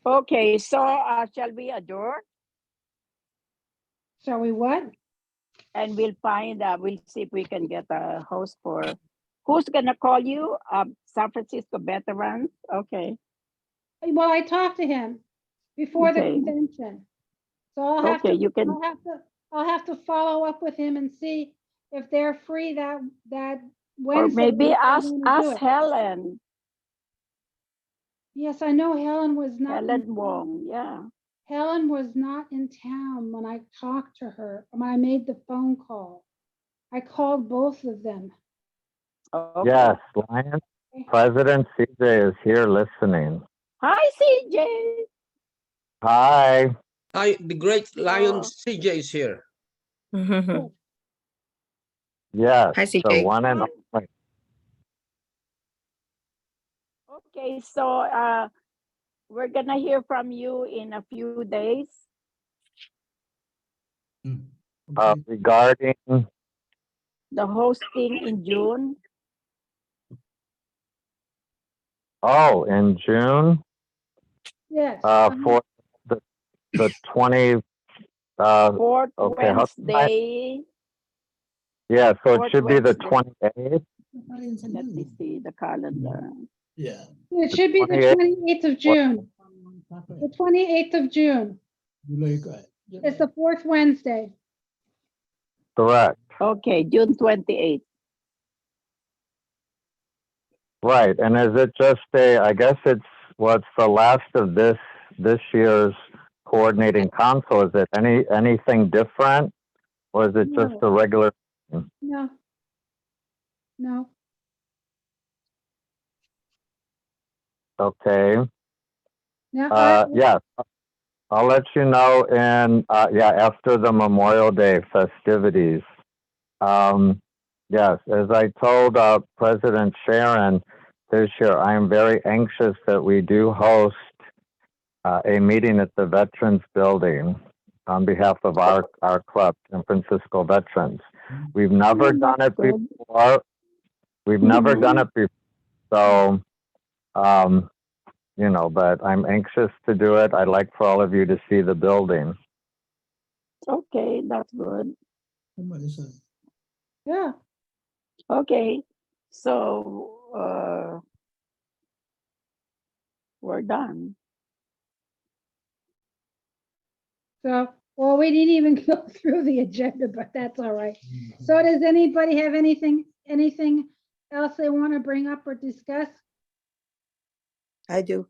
Okay, so shall we adjourn? Shall we what? And we'll see if we can get a host for, who's gonna call you? San Francisco veterans, okay. Well, I talked to him before the Okay. convention. So I'll have Okay, to, you can, I'll have to follow up with him and see if they're free that or Wednesday. maybe if they ask wanna do it. Helen, Yes, I know Helen was not. in Helen town. Wong, yeah. Helen was not in town when I talked to her, when I made the phone call. I called both of them. Okay. Yes, Lion President CJ is here listening. Hi, CJ. Hi. Hi, the great Lion Oh. CJ is here. Yes, Hi, the CJ. one and only. Okay, so we're gonna hear from you in a few days. Okay. Regarding, The hosting in June. in June, Yes. for the 20, Fourth okay, Wednesday. yeah, so it Fourth should be the Wednesday. 28th. Let me see the calendar. Yeah. It should be the 28th. 28th of June. The 28th of June. July ka. It's the fourth Wednesday. Correct. Okay, June 28th. Right, and is it just I guess it's what's the last of this year's coordinating council? Is it anything different? Or is it just No. a regular? No. No. Okay. Now, Yes, I'll let you know after the Memorial Day festivities. Yes, as I told President Sharon this year, I am very anxious that we do host a meeting at the Veterans Building on behalf of our club, San Francisco Veterans. We've never done it good. before. We've never done it before. So, but I'm anxious to do it. I'd like for all of you to see the building. Okay, that's good. yeah. Okay, so we're done. So, well, we didn't even go through the agenda, but that's all right. So does anybody have anything else they want to bring up or discuss? I do.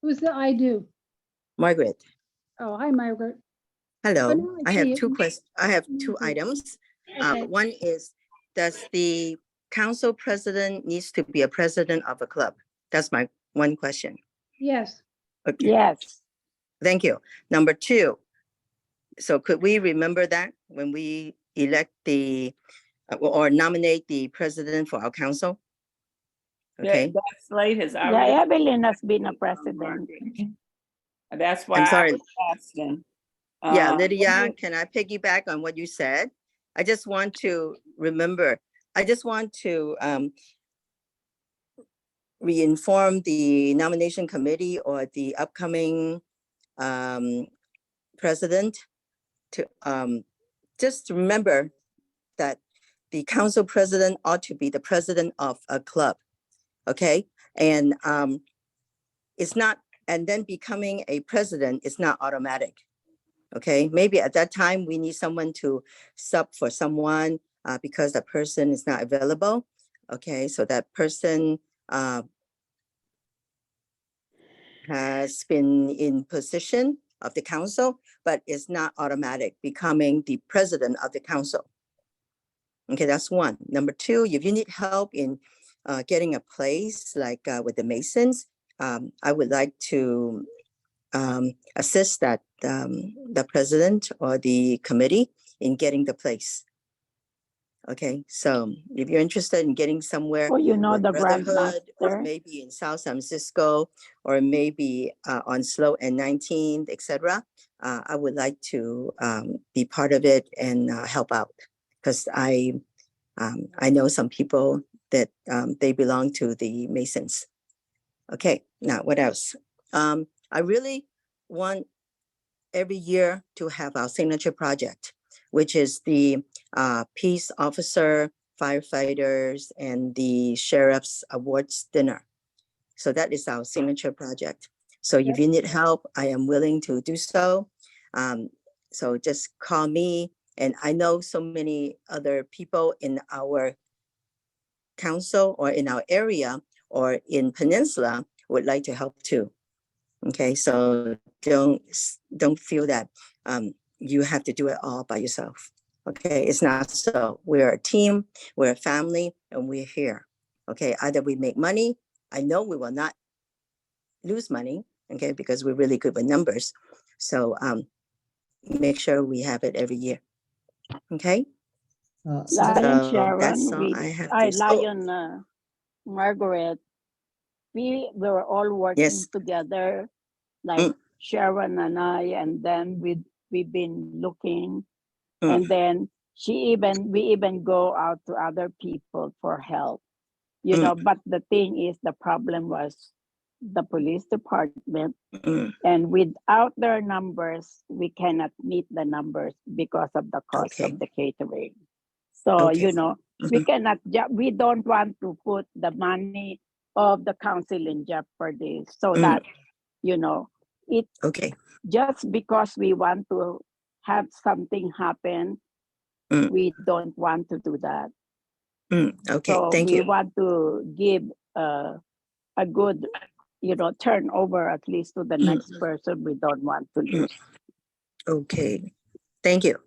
Who's the I do? Margaret. Oh, hi, Margaret. Hello. no, I I see have you. two questions. I have two Okay. items. Okay. One is, does the council president needs to be a president of a club? That's my one question. Yes, Okay, Yes. thank you. Number two, so could we remember that when we elect the, or nominate the president for our council? Okay, That slate has Yeah, already. Evelyn has been a president. That's why I sorry. was asking. Yeah, Uh, Lydia, can I piggyback on what you said? I just want to remember, I just want to re-inform the nomination committee or the upcoming president to just remember that the council president ought to be the president of a club, okay? And it's not, and then becoming a president is not automatic, okay? Maybe at that time, we need someone to sub for someone because the person is not available, okay? So that person has been in position of the council, but is not automatic becoming the president of the council. Okay, that's one. Number two, if you need help in getting a place like with the Masons, I would like to assist that the president or the committee in getting the place. Okay, so if you're interested in getting somewhere Oh, you know with the Brotherhood, or grandmaster. maybe in South San Francisco, or maybe on Slow and 19th, etc., I would like to be part of it and help out, because I know some people that they belong to the Masons. Okay, now what else? I really want every year to have our signature project, which is the peace officer, firefighters, and the sheriff's awards dinner. So that is our signature project. So if you need help, I am willing to do so. So just call me. And I know so many other people in our council or in our area or in Peninsula would like to help too. Okay, so don't feel that you have to do it all by yourself. Okay, it's not so. We're a team, we're a family, and we're here. Okay, either we make money. I know we will not lose money, okay, because we're really good with numbers. So make sure we have it every year. Okay. Lion So that's Sharon, all I have to say. Lion Margaret, we were all working Yes. together, like Sharon and I, and then we've been looking, and then we even go out to other people for help, you know. But the thing is, the problem was the police department, and without their numbers, we cannot meet the numbers because of the cost Okay. of the catering. So, Okay. you know, we cannot, we don't want to put the money of the council in jeopardy, so that, you know, it Okay. just because we want to have something happen, we don't want to do that. Okay. So Thank we you. want to give a good, you know, turnover at least to the next person we don't want to lose. Okay. Thank you.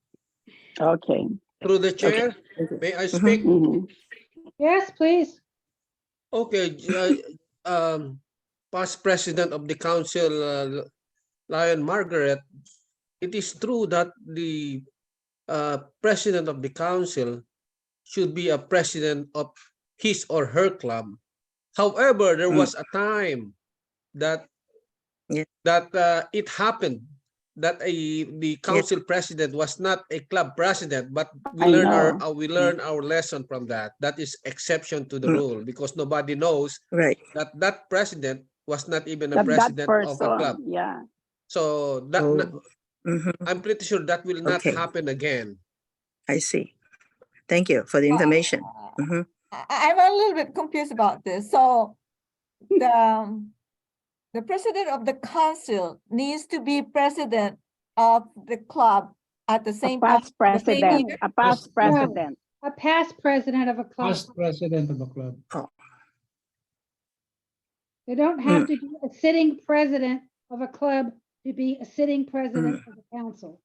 Okay. Through the chair, may I speak? yes, please. Okay, past president of the council, Lion Margaret, it is true that the president of the council should be a president of his or her club. However, there was a time that it happened that the council president was not a club president, but we learn our lesson from that. That is exception to the rule, because nobody knows that that president was not even a president of a club. Yeah. So that I'm pretty sure that will not happen again. I see. Thank you for the information. I'm a little bit confused about this. So the president of the council needs to be president of the club at the same time. Past president, a past president. A past president of a club. Past president of a club. They don't have to be a sitting president of a club to be a sitting president of the council.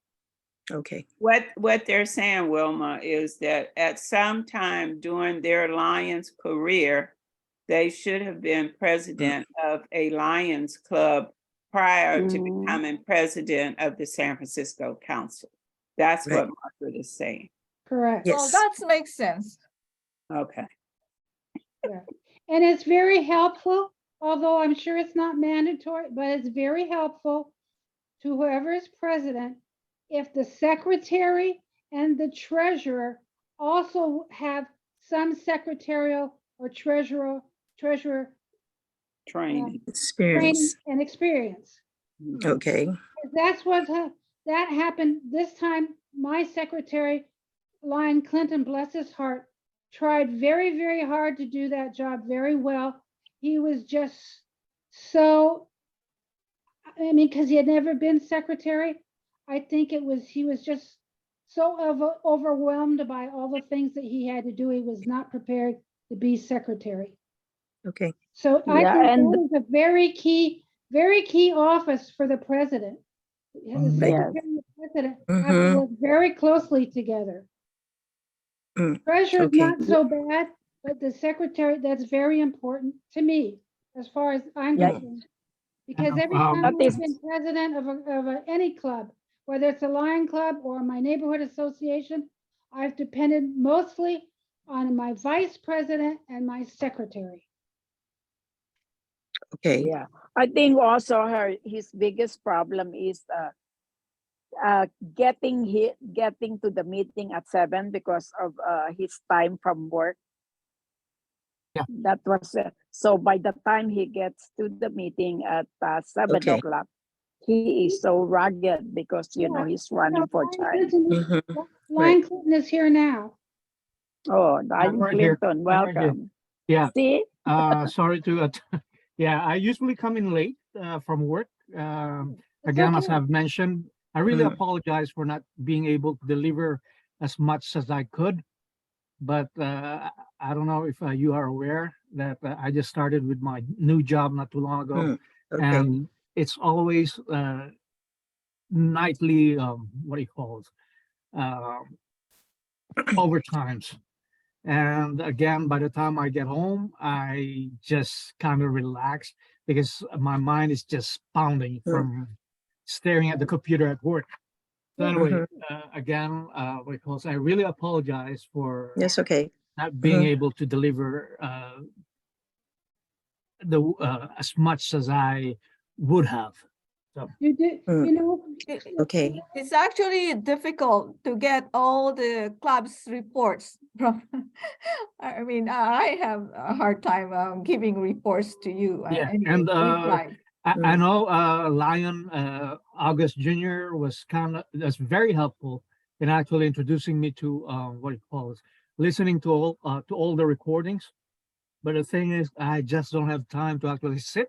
Okay. What they're saying, Wilma, is that at some time during their Lions career, they should have been president of a Lions club prior to becoming president of the San Francisco Council. That's Right. what Margaret is saying. Correct. Well, Yes. that makes sense. Okay. Yeah. And it's very helpful, although I'm sure it's not mandatory, but it's very helpful to whoever is president if the secretary and the treasurer also have some secretarial or treasurer Training. training Experience. and experience. Okay. That's what that happened this time. My secretary, Lyon Clinton, bless his heart, tried very, very hard to do that job very well. He was just so, I mean, because he had never been secretary. I think he was just so overwhelmed by all the things that he had to do. He was not prepared to be secretary. Okay. So I Yeah, think and- that is a very key office for the president. The secretary and the president have to work very closely together. Treasurer is Okay. not so bad, but the secretary, that's very important to me, as far as I'm Yeah. concerned. Because And, every time That I've is- been president of any club, whether it's a Lion Club or my neighborhood association, I've depended mostly on my vice president and my secretary. Okay. Yeah, I think also his biggest problem is getting to the meeting at 7 because of his time from work. Yeah. That was so by the time he gets to the meeting at 7 Okay. o'clock, he is so rugged because he's running for time. Lion Clinton is here now. Oh, Ryan right here. Clinton, I'm right here. welcome. Yeah. See, Sorry to, yeah, I usually come in late from work. It's Again, as okay. I've mentioned, I really Mm. apologize for not being able to deliver as much as I could. But I don't know if you are aware that I just started with my new job not too long ago. Okay. And it's always nightly, what do you call it? Overtimes. And again, by the time I get home, I just kind of relax because my mind is just pounding from staring at the computer at work. So anyway, again, because I really apologize for Yes. Okay. not being able to deliver as much as I would have. You did, Okay. It's actually difficult to get all the club's reports from. I mean, I have a hard time giving reports to you. Yeah, and and reply. I know Lion August Jr. that's very helpful in actually introducing me to what you call it, listening to all the recordings. But the thing is, I just don't have time to actually sit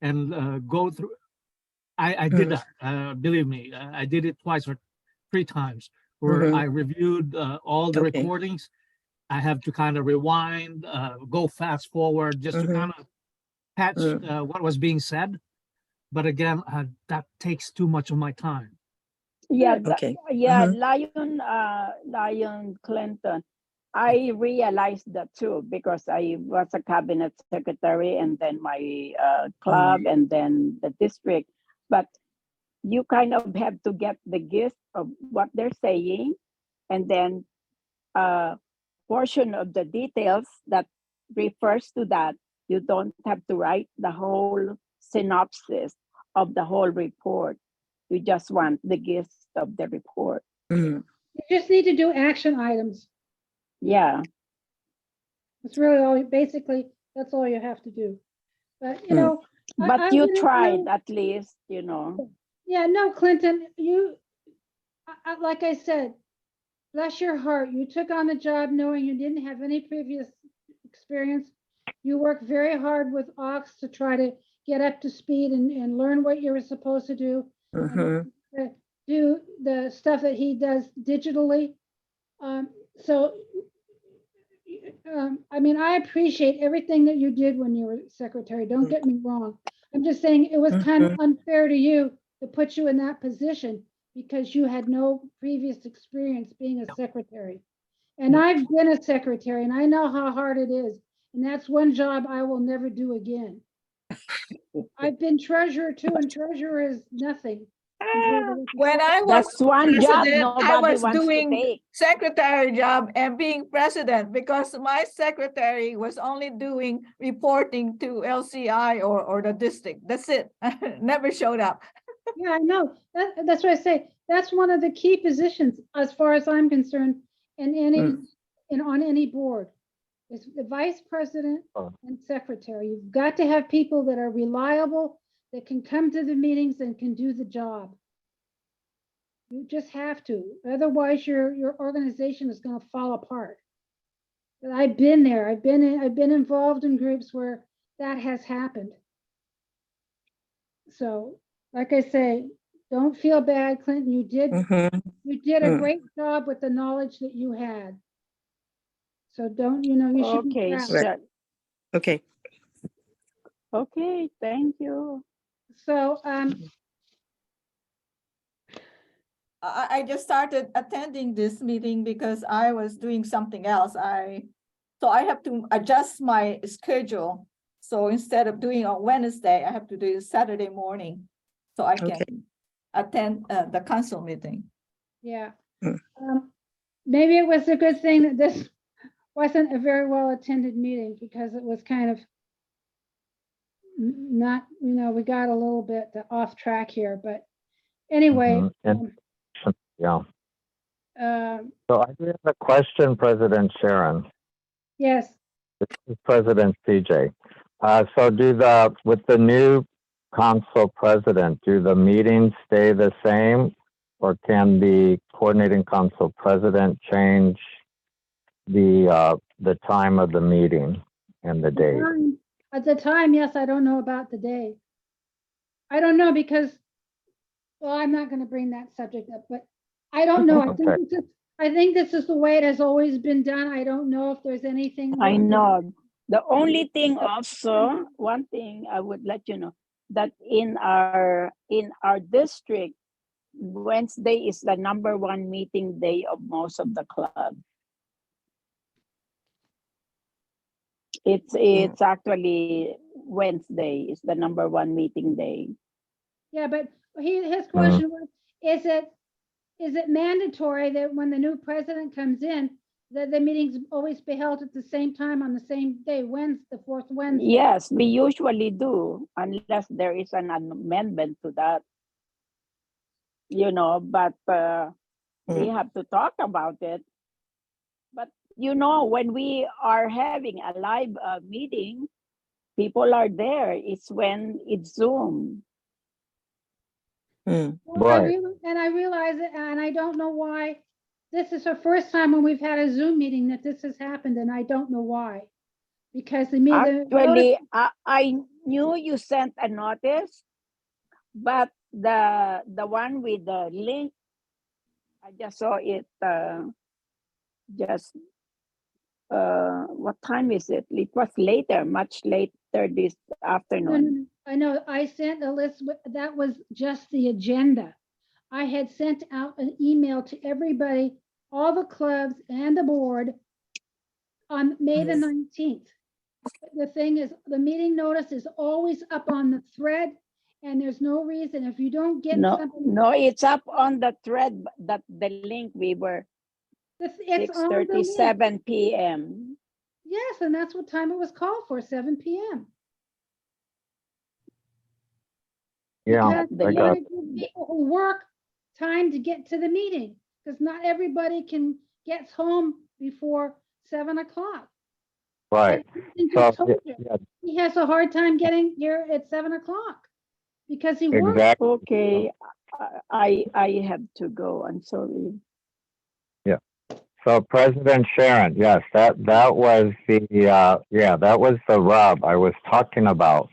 and go through. I did that. Believe me, I did it twice or 3 times where I reviewed all the Okay. recordings. I have to kind of rewind, go fast forward just to kind of catch what was being said. But again, that takes too much of my time. yeah, Okay. yeah, Lion Clinton. I realized that too because I was a cabinet secretary and then my club and then the district. But you kind of have to get the gist of what they're saying and then portion of the details that refers to that. You don't have to write the whole synopsis of the whole report. You just want the gist of the report. you just need to do action items. Yeah. It's really all, basically, that's all you have to do. But, But I you wouldn't tried know- at least, Yeah, no, Clinton, like I said, bless your heart. You took on the job knowing you didn't have any previous experience. You worked very hard with Ox to try to get up to speed and learn what you were supposed to do. Do the stuff that he does digitally. I mean, I appreciate everything that you did when you were secretary. Don't get me wrong. I'm just saying it was kind of unfair to you to put you in that position because you had no previous experience being a secretary. And I've been a secretary and I know how hard it is. And that's one job I will never do again. I've been treasurer too, and treasurer is nothing. compared to what the When I was That's one job president, I nobody was wants to doing take. secretary job and being president because my secretary was only doing reporting to LCI or the district. That's it. Never showed up. Yeah, I know. That's what I say. That's one of the key positions, as far as I'm concerned, in any, on any board. Is the vice president Oh. and secretary. You've got to have people that are reliable, that can come to the meetings and can do the job. You just have to. Otherwise, your organization is going to fall apart. But I've been there. I've been involved in groups where that has happened. So, like I say, don't feel bad, Clinton. You did a great job with the knowledge that you had. So don't, you should be Okay, proud. so, Okay. okay, thank you. So, I just started attending this meeting because I was doing something else. So I have to adjust my schedule. So instead of doing on Wednesday, I have to do it Saturday morning. So I can Okay. attend the council meeting. yeah. Mm. Maybe it was a good thing that this wasn't a very well attended meeting, because it was kind of not, we got a little bit off track here, but anyway. Mhm. And- Yeah. um, So I do have a question, President Sharon. Yes, This is President CJ. So with the new council president, do the meetings stay the same, or can the coordinating council president change the time of the meeting and the date? at the time, yes, I don't know about the day. I don't know because, well, I'm not going to bring that subject up, but I don't know. Okay. I think this is the way it has always been done. I don't know if there's anything. I know. The only thing also, one thing I would let you know, that in our district, Wednesday is the #1 meeting day of most of the club. It's actually Wednesday is the #1 meeting day. Yeah, but his question was, is it mandatory that when the new president comes in, that the meetings always be held at the same time on the same day, Wednesday, the fourth Wednesday? Yes, we usually do, unless there is an amendment to that. But we have to talk about it. But when we are having a live meeting, people are there. It's when it's Zoom. Well, Right. I realize it, and I don't know why. This is the first time when we've had a Zoom meeting that this has happened, and I don't know why. Because Actually, I knew you sent a notice, but the one with the link, I just saw it what time is it? It was later, much later this afternoon. I know, I sent a list, that was just the agenda. I had sent out an email to everybody, all the clubs and the board on May the 19th. The thing is, the meeting notice is always up on the thread, and there's no reason if you don't get something. No, it's up on the thread, that the link we were It's on the link. 6:37 p.m. Yes, and that's what time it was called for, 7 p.m. Yeah, Because I you got wanna give people who work time to get to the meeting, because not everybody gets home before 7 o'clock. right. And So, just told you, yeah, he has a hard time getting here at 7 o'clock because he works. exactly. Okay, I have to go. I'm sorry. So President Sharon, yes, that was that was the rub I was talking about.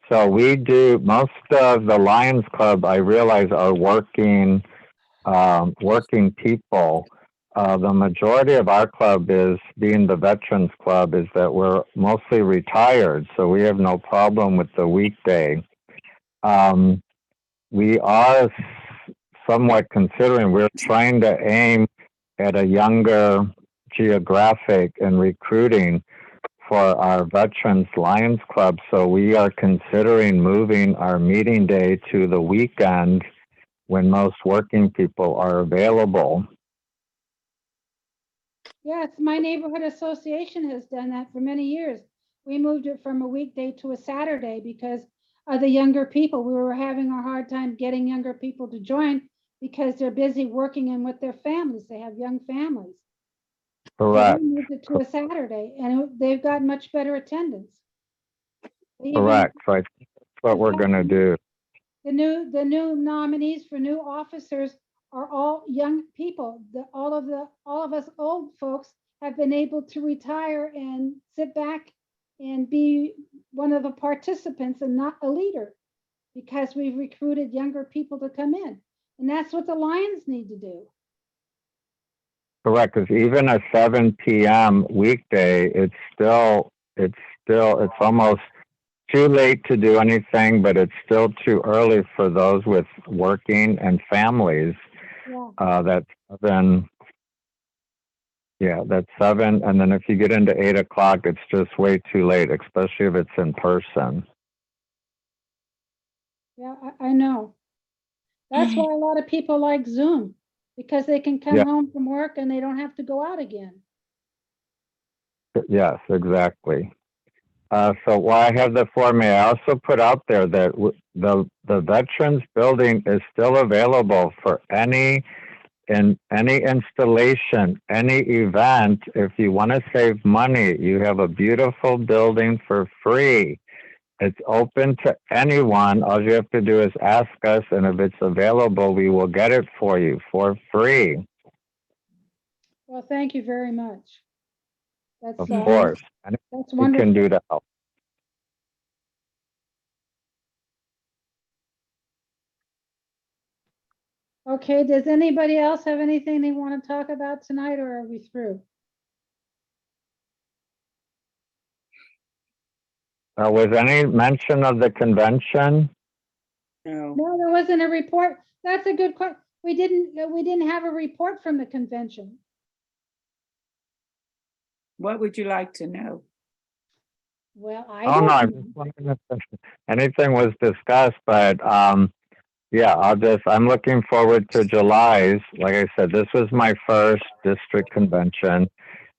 So we do, most of the Lions Club, I realize, are working people. The majority of our club is, being the Veterans Club, is that we're mostly retired, so we have no problem with the weekday. We are somewhat considering. We're trying to aim at a younger geographic and recruiting for our Veterans Lions Club. So we are considering moving our meeting day to the weekend when most working people are available. Yes, my neighborhood association has done that for many years. We moved it from a weekday to a Saturday because of the younger people. We were having a hard time getting younger people to join because they're busy working and with their families. They have young families. So Correct. we moved it to a Saturday and they've got much better attendance. Even Correct. So I think that's what we're going to do. The new nominees for new officers are all young people. All of us old folks have been able to retire and sit back and be one of the participants and not a leader because we've recruited younger people to come in. And that's what the Lions need to do. Correct, because even a 7 p.m. weekday, it's almost too late to do anything, but it's still too early for those with working and families. Yeah. That's 7. And then if you get into 8 o'clock, it's just way too late, especially if it's in person. Yeah, I know. That's why a lot of people like Zoom, because they can come Yeah. home from work and they don't have to go out again. Yes, exactly. So while I have the floor, may I also put out there that the Veterans Building is still available for any installation, any event. If you want to save money, you have a beautiful building for free. It's open to anyone. All you have to do is ask us, and if it's available, we will get it for you for free. Well, thank you very much. That's Of course. And that's we wonderful. can do to help. Okay, does anybody else have anything they want to talk about tonight, or are we through? Was any mention of the convention? No. No, there wasn't a report. That's a good question. We didn't have a report from the convention. What would you like to know? Well, I Oh, no, I'm don't. just wondering if anything was discussed, but yeah, I'm looking forward to July's. Like I said, this was my first district convention,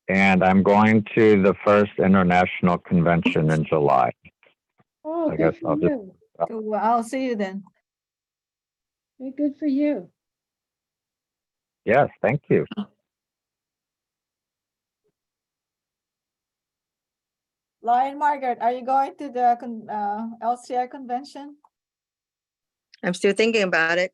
and I'm going to the first international convention in July. Oh, I good guess for I'll just, you. So, well, I'll see you then. Good for you. yes, thank you. Lion Margaret, are you going to the LCI convention? I'm still thinking about it.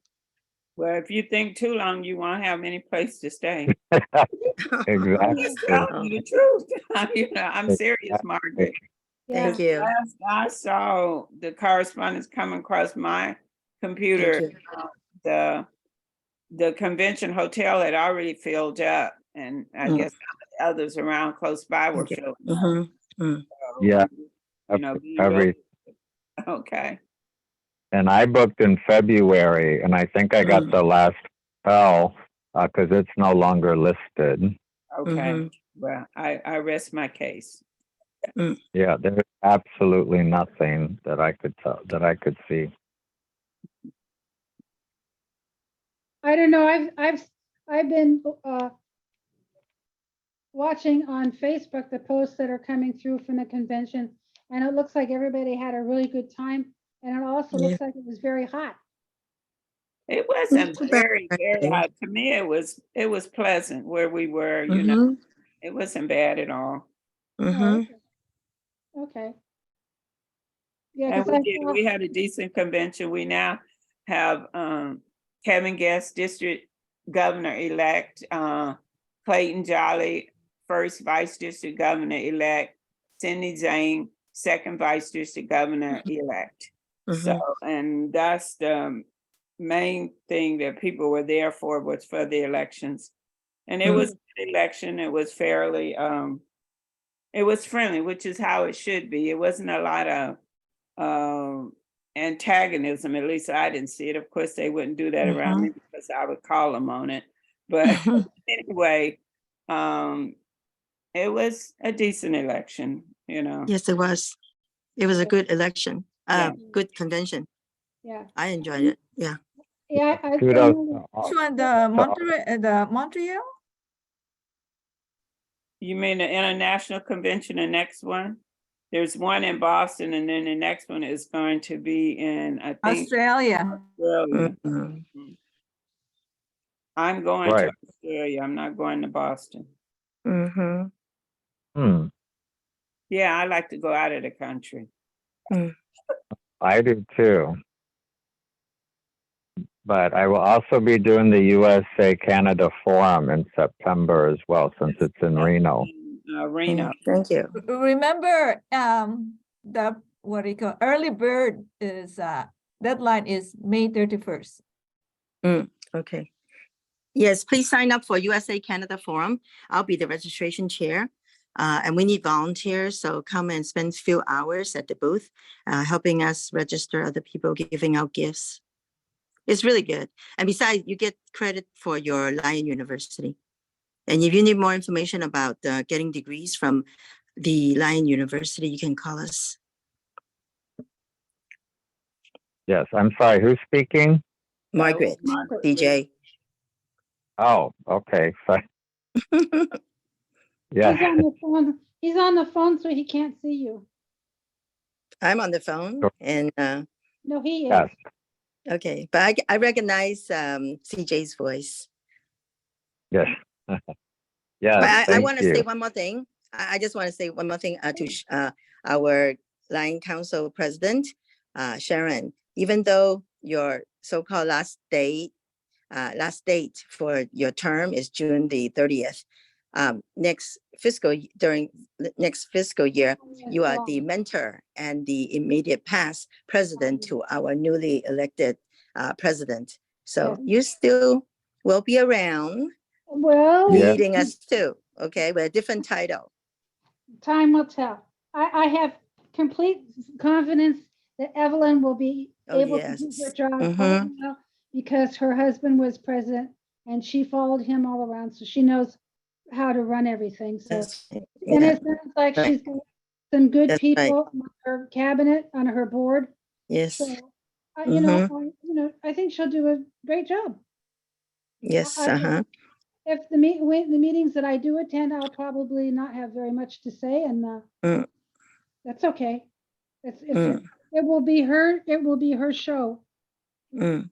Well, if you think too long, you won't have any place to stay. I'm just Exactly. telling you the truth. I'm serious, Margaret. Thank you. Last I saw the correspondence come across my computer, Thank you. the convention hotel had already filled up, and I guess others around close by were Okay. filled up. Mhm, mm. So, Yeah, be real- every, okay. and I booked in February, and I think I got the last hotel because it's no longer listed. Okay. Well, I rest my case. Yeah, there's absolutely nothing that I could see. I don't know. I've been watching on Facebook the posts that are coming through from the convention, and it looks like everybody had a really good time, and it also looks like it was very hot. It wasn't very hot. To me, it was pleasant where we were, you know. It wasn't bad at all. Oh, okay. Yeah, And because we had a decent convention. We now have Kevin Guest, District Governor-elect, Clayton Jolly, first Vice District Governor-elect, Cindy Zane, second Vice District Governor-elect. So, and that's the main thing that people were there for, was for the elections. And it was an election. It was fairly, it was friendly, which is how it should be. It wasn't a lot of antagonism. At least I didn't see it. Of course, they wouldn't do that around me because I would call them on it. But anyway, it was a decent election, you know. Yes, it was. It was a good election, Yeah. good convention. Yeah, I enjoyed it. Yeah. yeah. I Kudos. don't know. Which one, the Montreal? You mean the international convention, the next one? There's one in Boston, and then the next one is going to be in, I think, Australia. Australia. Mhm. I'm going to Right. Australia. I'm not going to Boston. Mhm. Hmm. Yeah, I like to go out of the country. I do too. But I will also be doing the USA Canada Forum in September as well, since it's in Reno. Reno. Thank you. Remember, the, what do you call, early bird is, deadline is May 31st. Okay. Yes, please sign up for USA Canada Forum. I'll be the registration chair. And we need volunteers, so come and spend a few hours at the booth, helping us register other people, giving out gifts. It's really good. And besides, you get credit for your Lion University. And if you need more information about getting degrees from the Lion University, you can call us. Yes, I'm sorry, who's speaking? Margaret, Margaret. DJ. Oh, okay. Yes. He's on the phone. He's on the phone, so he can't see you. I'm on the phone Sure. and No, he is. Yes. okay, but I recognize CJ's voice. Yes. Yes, But I thank want to say you. one more thing. I just want to say one more thing to our Lion Council President, Sharon. Even though your so-called last date for your term is June the 30th, during next fiscal year, you are the mentor and the immediate past president to our newly elected president. So you still will be around. Well, Yeah. Leading us too, okay, with a different title. time will tell. I have complete confidence that Evelyn will be Oh, able to do yes. her job Mhm. quite well, because her husband was president and she followed him all around, so she knows how to run everything. So, That's right. and Yeah, it sounds like right. she's got some good That's right. people on her cabinet, on her board. Yes, So, Mhm. I think she'll do a great job. yes, I- If the meetings that I do attend, I'll probably not have very much to say, and Mm. that's okay. Mm. It will be her show Mm.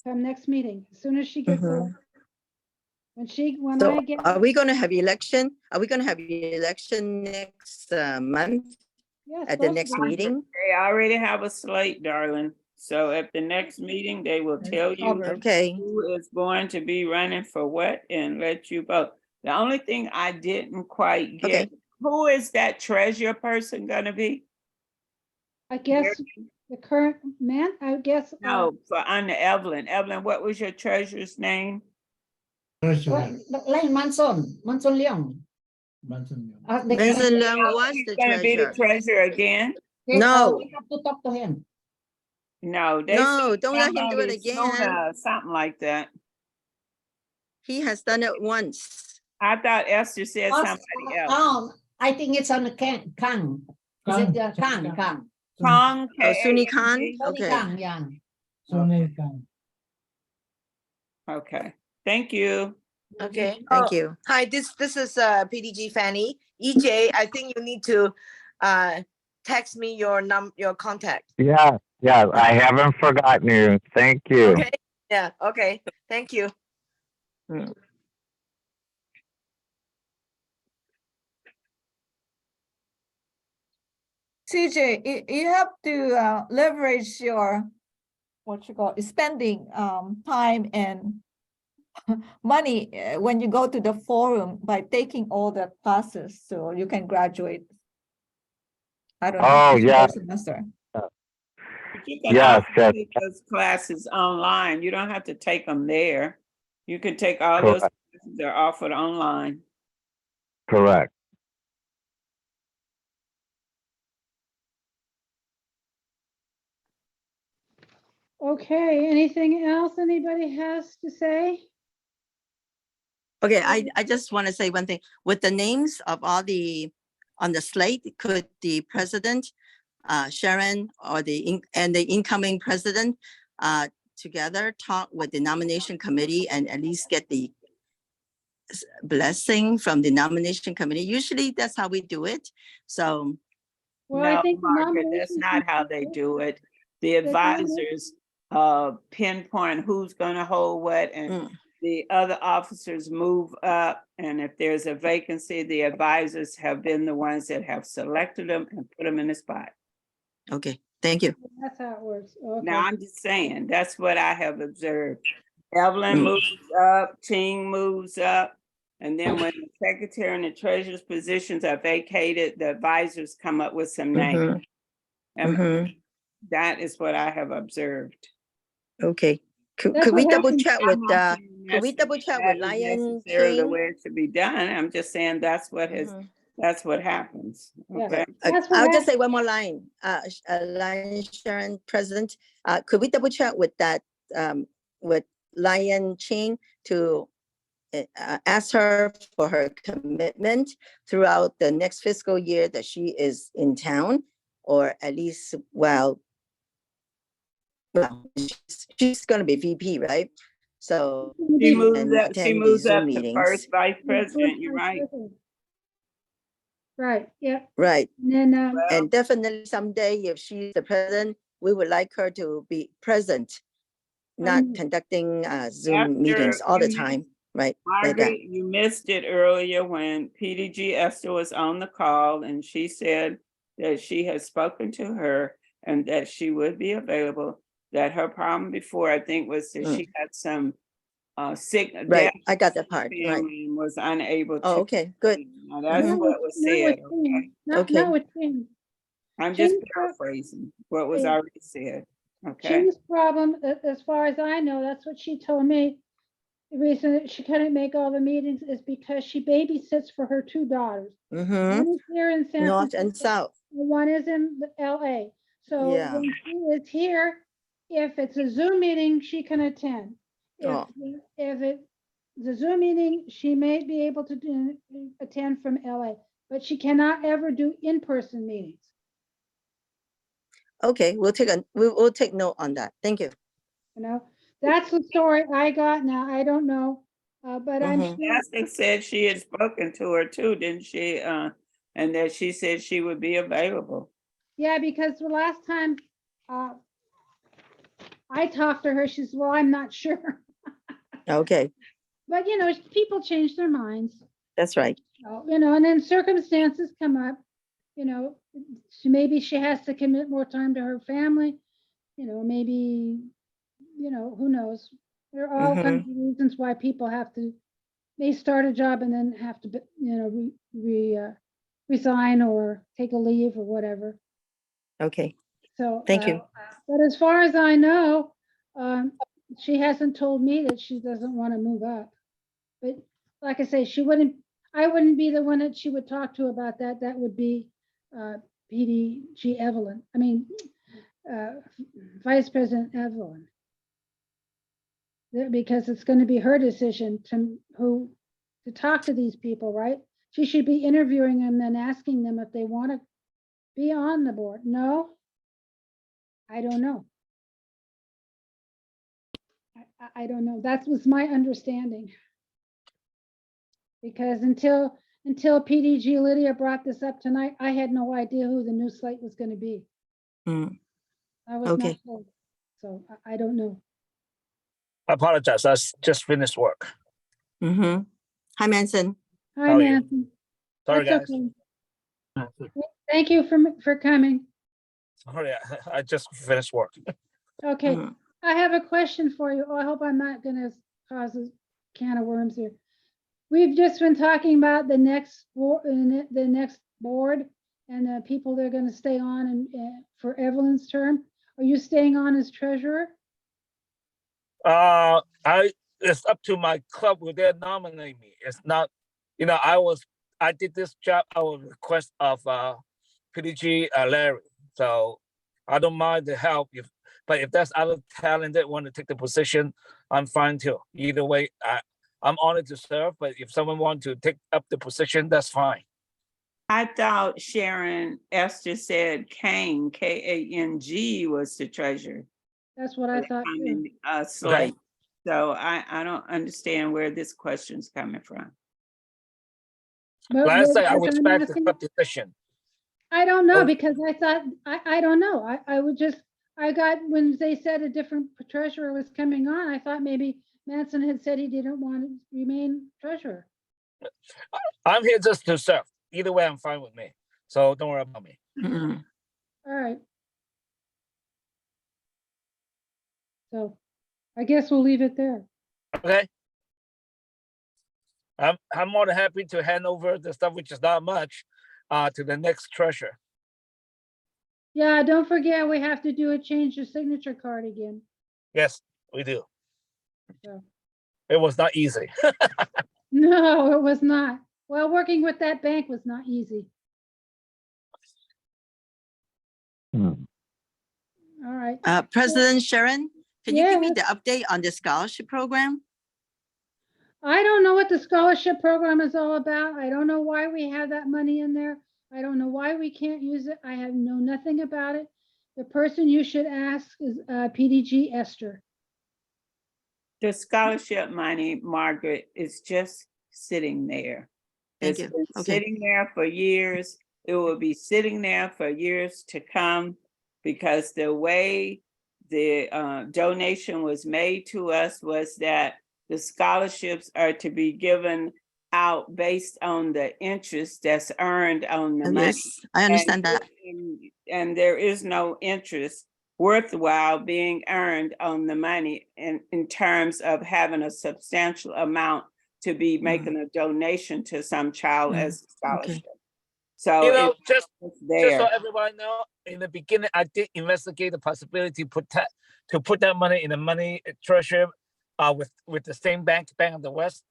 come next meeting, as soon as she gets Mhm. over. When So I get, are we gonna have election? Are we gonna have election next month yes, at the both next of them. meeting? They already have a slate, darling. So at the next meeting, they will tell you Okay, who is going to be running for what and let you vote. The only thing I didn't quite get, okay. who is that treasurer person gonna be? I guess the current man, I guess. No, for under Evelyn. Evelyn, what was your treasurer's name? Line Manson Leong. Benson Leung was He's the gonna be the treasurer. treasurer again? No. We have to talk to him. No, they No, said don't let him do it somebody again. sooner, something like that. He has done it once. I thought Esther said somebody else. I think it's on the Kang. Is it Kang? Kong, Oh, Suni K-A-N-G? Khan? Tony Okay. Kang, yeah. Okay, thank you. Okay, Oh, thank you. Hi, this is PDG Fanny. EJ, I think you need to text me your contact. Yeah, yeah, I haven't forgotten you. Thank you. Okay. Yeah. Okay. Thank you. CJ, you have to leverage your, what you call, spending time and money when you go to the forum by taking all the classes, so you can graduate. I don't know. Oh, this yeah. first semester. But you can Yes, also yes. take those classes online. You don't have to take them there. You can take all those Correct. classes that are offered online. Correct. Okay, anything else anybody has to say? Okay, I just want to say one thing. With the names of all on the slate, could the president, Sharon, or the incoming president together talk with the nomination committee and at least get the blessing from the nomination committee? Usually that's how we do it. So, Well, I No, think the Margaret, that's nomination not how they do it. The That's not it. advisors pinpoint who's gonna hold what, and the other officers move up. And if there's a vacancy, the advisors have been the ones that have selected them and put them in the spot. okay, thank you. That's how it works. Okay. Now, I'm just saying, that's what I have observed. Evelyn Mm. moves up, Ting moves up. And then when the secretary and the treasurer's positions are vacated, the advisors come up with some names. And Mhm. that is what I have observed. Okay. That's Could we what double happens. check I'm with, not saying could we that's- double check with that is Lion necessarily the King? way it should be done. I'm just saying that's what has, Mhm. that's what happens. Yeah. Okay. That's what I'll just happens. say one more line. Lion Sharon, President, could we double check with that, with Lion Ching to ask her for her commitment throughout the next fiscal year that she is in town, or at least, well, she's going to be VP, right? So She moves and up, she attend the moves Zoom up to meetings. first vice president, you're right. Right, yeah. Right. And then, Well, And definitely someday, if she's the president, we would like her to be present, not know. conducting Zoom After meetings all the you time, right? Like that. Margaret, you missed it earlier when PDG Esther was on the call and she said that she had spoken to her and that she would be available. That her problem before, I think, was that she had some sick. Right, death I got in that the part, right. family and was unable Oh, to. okay, good. Now, that's Mhm. what was not with said. Ching. Okay, Not Okay. with Ching. I'm just Ching's pro- paraphrasing what was Ching- already said. Okay, Ching's problem, as far as I know, that's what she told me. The reason that she couldn't make all the meetings is because she babysits for her two daughters. Mm-hmm. One is here in San North and Francisco, south. and one is in LA. So Yeah. when she is here, if it's a Zoom meeting, she can attend. Oh. If it's the Zoom meeting, she may be able to attend from LA, but she cannot ever do in-person meetings. Okay, we'll take note on that. Thank you. You know, that's the story I got. Now I don't know, but I'm Mhm. sure. Esther said she had spoken to her too, didn't she? And that she said she would be available. Yeah, because the last time I talked to her, she said, "Well, I'm not sure." Okay, But you know, people change their minds. that's right. You know, and then circumstances come up. You know, maybe she has to commit more time to her family. You know, maybe, you know, who knows? There are all kinds of reasons why people have to. They start a job and then have to, you know, resign or take a leave or whatever. Okay, So thank you. But as far as I know, she hasn't told me that she doesn't want to move up. But like I say, I wouldn't be the one that she would talk to about that. That would be PDG Evelyn. I mean, Vice President Evelyn. Because it's going to be her decision to talk to these people, right? She should be interviewing them and asking them if they want to be on the board. No, I don't know. I don't know. That was my understanding. Because until PDG Lydia brought this up tonight, I had no idea who the new slate was going to be. Mm. I was Okay. not told. So I don't know. I apologize. I just finished work. Mm-hmm. Hi, Manson. Hi, How are you? Nancy. Sorry, That's guys. okay. Thank you for coming. Sorry, I just finished work. Okay, Mm. I have a question for you. Oh, I hope I'm not going to cause a can of worms here. We've just been talking about the next board and the people that are going to stay on and for Evelyn's term. Are you staying on as treasurer? It's up to my club who they nominate me. It's not, you know, I did this job at a request of PDG Larry. So I don't mind the help if But if there's other talent that want to take the position, I'm fine too. Either way, I'm honored to serve, but if someone want to take up the position, that's fine. I thought Sharon Esther said Kang, K-A-N-G was the treasurer. That's what I thought too. Slate. So I don't understand where this question's coming from. But Like I say, I as I'm respect the asking- position. I don't know, Oh. because I thought, I don't know. I would just, I got, when they said a different treasurer was coming on, I thought maybe Manson had said he didn't want to remain treasurer. I'm here just to serve. Either way, I'm fine with me. So don't worry about me. Mm. All right. So I guess we'll leave it there. Okay. I'm more than happy to hand over the stuff, which is not much, to the next treasurer. Yeah, don't forget, we have to do a change your signature card again. Yes, we do. Yeah. It was not easy. No, it was not. Well, working with that bank was not easy. Hmm. All right. President Sharon, can you give me Yeah. the update on the scholarship program? I don't know what the scholarship program is all about. I don't know why we have that money in there. I don't know why we can't use it. I have know nothing about it. The person you should ask is PDG Esther. The scholarship money, Margaret, is just sitting there. Thank It's you. been Okay. sitting there for years. It will be sitting there for years to come because the way the donation was made to us was that the scholarships are to be given out based on the interest that's earned on the money. Yes, I understand that. And there is no interest worthwhile being earned on the money in terms of having a substantial amount to be making a donation to some child as a scholarship. So You know, it's just so there. everybody know, in the beginning, I did investigate the possibility to put that money in the money treasury with the same Bank of the West.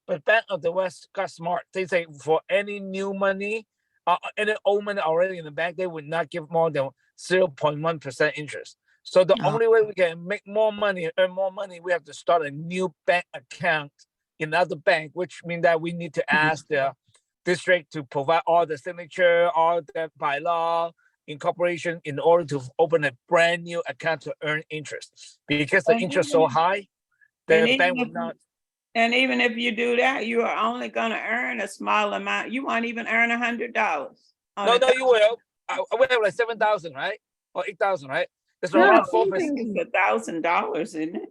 But Bank of the West got smart. They say for any new money, any old money already in the bank, they would not give more than 0.1% interest. So the only way we can make more money, earn more money, we have to start a new bank account in another bank, which means that we need to ask the district to provide all the signature, all the by law, incorporation in order to open a brand new account to earn interest. Because the And interest even so if- high, and the bank even would if not. And even if you do that, you are only gonna earn a small amount. You won't even earn $100. No, you will. We have like 7,000, right? Or 8,000, right? It's No, around it's 4%. It's $1,000, isn't it?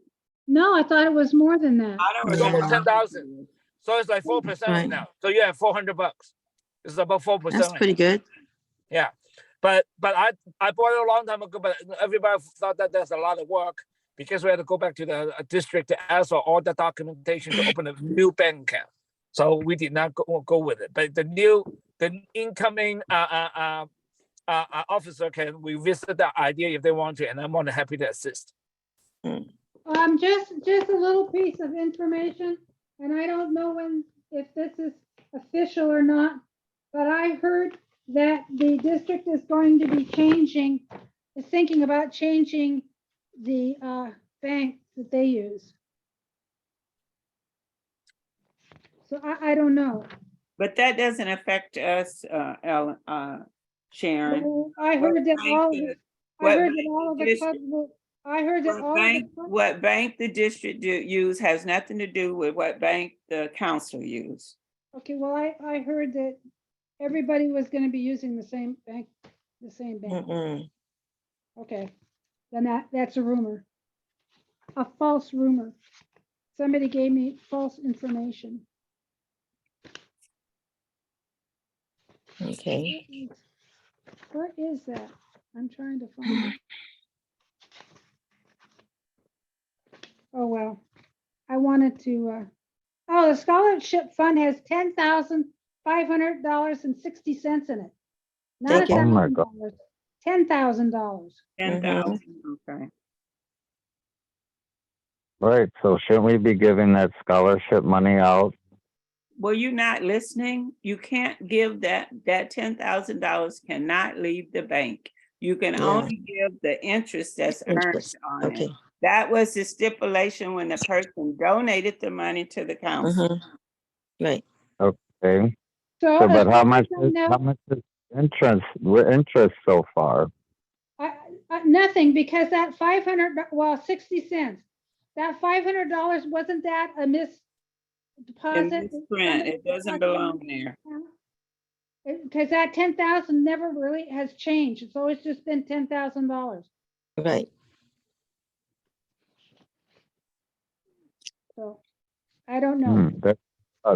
No, I thought it was more than that. I don't It's almost remember. 10,000. So it's like 4% right Right. now. So you have $400. It's about 4%. That's right pretty now. good. Yeah. But I bought it a long time ago, but everybody thought that there's a lot of work because we had to go back to the district to ask for all the documentation to open a new bank account. So we did not go with it. But the incoming officer can revisit the idea if they want to, and I'm more than happy to assist. Just a little piece of information, and I don't know if this is official or not, but I heard that the district is going to be is thinking about changing the bank that they use. So I don't know. But that doesn't affect us, Sharon. Well, I heard that all of the What bank the district use has nothing to do with what bank the council use. Okay, well, I heard that everybody was gonna be using the same bank. Okay, then that's a rumor. A false rumor. Somebody gave me false information. Okay. What is that? I'm trying to find it. Oh, well, I wanted to, oh, the scholarship fund has $10,500.60 in it. Not Thank you. Oh my God. $10,000. $10,000. 10,000, okay. Right, so shouldn't we be giving that scholarship money out? Well, you're not listening. You can't give that $10,000 cannot leave the bank. You can Yeah. only give the interest that's earned Interest. on Okay. it. That was the stipulation when the person donated the money to the council. Mhm. Right. Okay. So, So, but as how far much as I is, know, how much is interest so far? nothing, because that 500, well, 60 cents. That $500, wasn't that a In deposit? this print, it doesn't belong there. Because that 10,000 never really has changed. It's always just been $10,000. Right. So I don't know. That,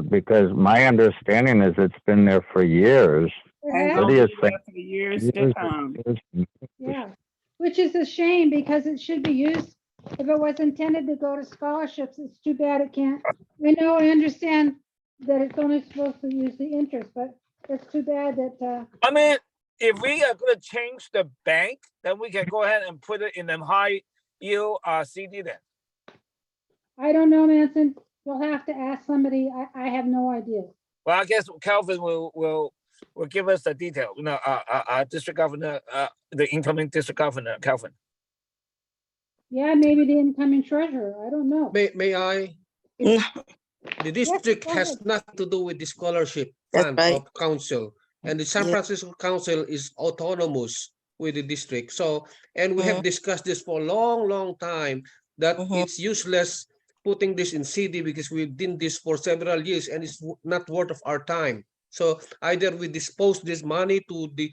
because my understanding is it's been there for years. It And has- gonna Lydia be saying there for years to years come. and years. Yeah, which is a shame because it should be used, if it was intended to go to scholarships, it's too bad it can't. I understand that it's only supposed to use the interest, but it's too bad that, I mean, if we are gonna change the bank, then we can go ahead and put it in them high yield CD then. I don't know, Manson. You'll have to ask somebody. I have no idea. Well, I guess Calvin will give us the detail. District governor, the incoming district governor, Calvin. Yeah, maybe the incoming treasurer. I don't know. May I? No, The district go has ahead. nothing to do with the scholarship That's fund right. of council. And the San Yeah. Francisco Council is autonomous with the district. So, and we have Mhm. discussed this for a long time, that Mhm. it's useless putting this in CD because we've done this for several years and it's not worth of our time. So either we dispose this money to the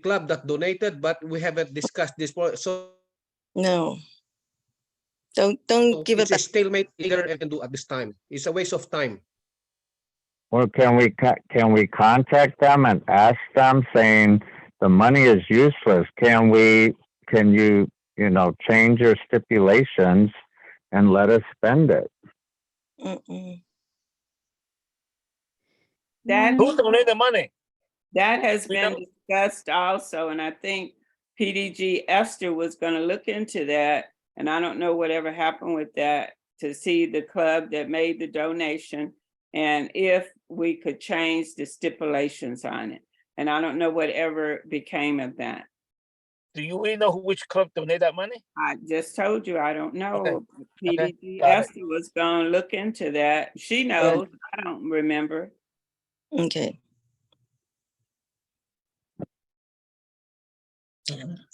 club that donated, but we haven't discussed this. So No. Don't give it it's a back. stalemate either and do at this time. It's a waste of time. Well, can we contact them and ask them saying the money is useless? Can you change your stipulations and let us spend it? Mm-mm. That Who donated the money? That has We been don't- discussed also, and I think PDG Esther was gonna look into that, and I don't know whatever happened with that, to see the club that made the donation, and if we could change the stipulations on it. And I don't know whatever became of that. Do you really know which club donated that money? I just told you, I don't know. PDG got it. Esther was gonna look into that. She knows, I don't remember. Okay.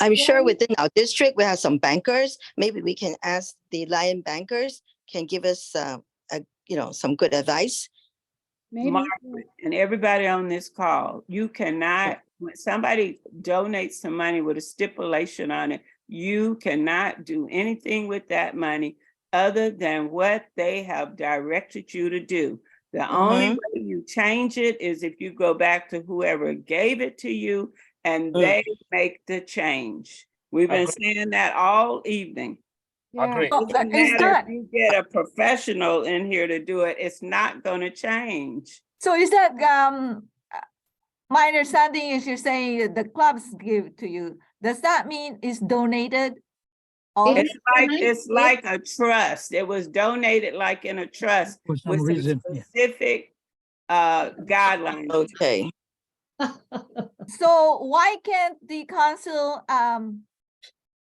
I'm sure within our district, we have some bankers. Maybe we can ask the Lion bankers can give us some good advice. Maybe. Margaret and everybody on this call, you cannot, when somebody donates some money with a stipulation on it, you cannot do anything with that money other than what they have directed you to do. The only way you change it is if you go back to whoever gave it to you and they make the change. We've been saying that all evening. Yeah. Agree. Oh, Doesn't is matter that if you get a professional in here to do it, it's not gonna change. so? Is that my understanding is you're saying that the clubs give to you? Does that mean it's donated? It's like a trust. It was donated like in a trust For some with some reason, yeah. specific guidelines. Okay. So why can't the council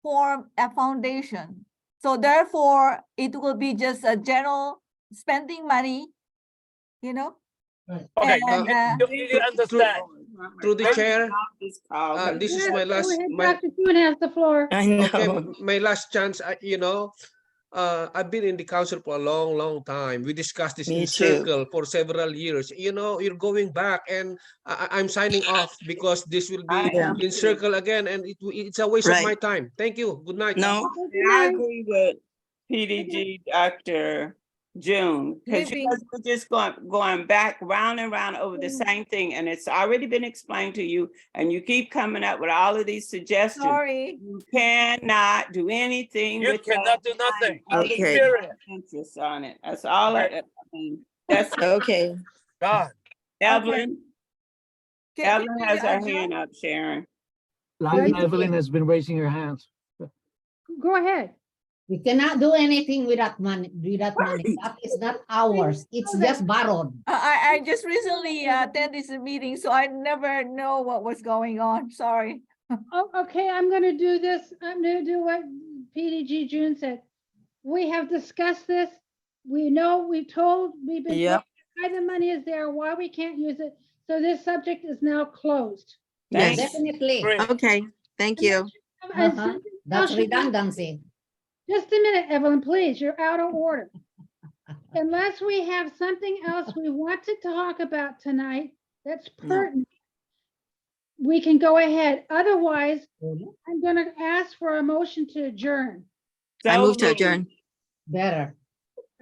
form a foundation? So therefore, it will be just a general spending money, Okay, And, you understand. Through the chair, This call. this is Yes, my go last ahead, Dr. Kuhn has the floor. I know. okay, my last chance. I've been in the council for a long time. We discussed this Me in too. circle for several years. You're going back, and I'm signing off because this will I be am in too. circle again, and it's a waste of my Right. time. Thank you. Good night. No. And I agree with PDG Dr. June, because you guys were just going back round and round over the same thing, and it's already been explained to you, and you keep coming up with all of these suggestions. sorry. You cannot do anything You with cannot that do nothing. Okay. Period. interest on it. That's all I mean. That's Okay. God. Evelyn. Can Evelyn we has her adjourn? hand up, Sharon. Lion Right. Evelyn has been raising her hands. Go ahead. We cannot do anything without money. Without money, that is not ours. It's just borrowed. I just recently attended this meeting, so I never know what was going on. Sorry. Oh, okay, I'm gonna do this. I'm gonna do what PDG June said. We have discussed this. We know, we've been Yep. told why the money is there, why we can't use it. So this subject is now closed. Yes. Definitely. Great. Okay, thank you. And Uh-huh. something That's else you- redundancy. Just a minute, Evelyn, please, you're out of order. Unless we have something else we want to talk about tonight that's No. pertinent, we can go ahead. Otherwise, I'm gonna ask for a motion to adjourn. I So move to moved. adjourn. Better.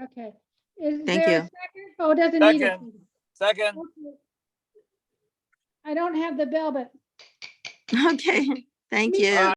Okay. Is Thank there a you. second? Oh, it doesn't need it. Second. Second. Okay. I don't have the bell, but Okay, thank Me- you.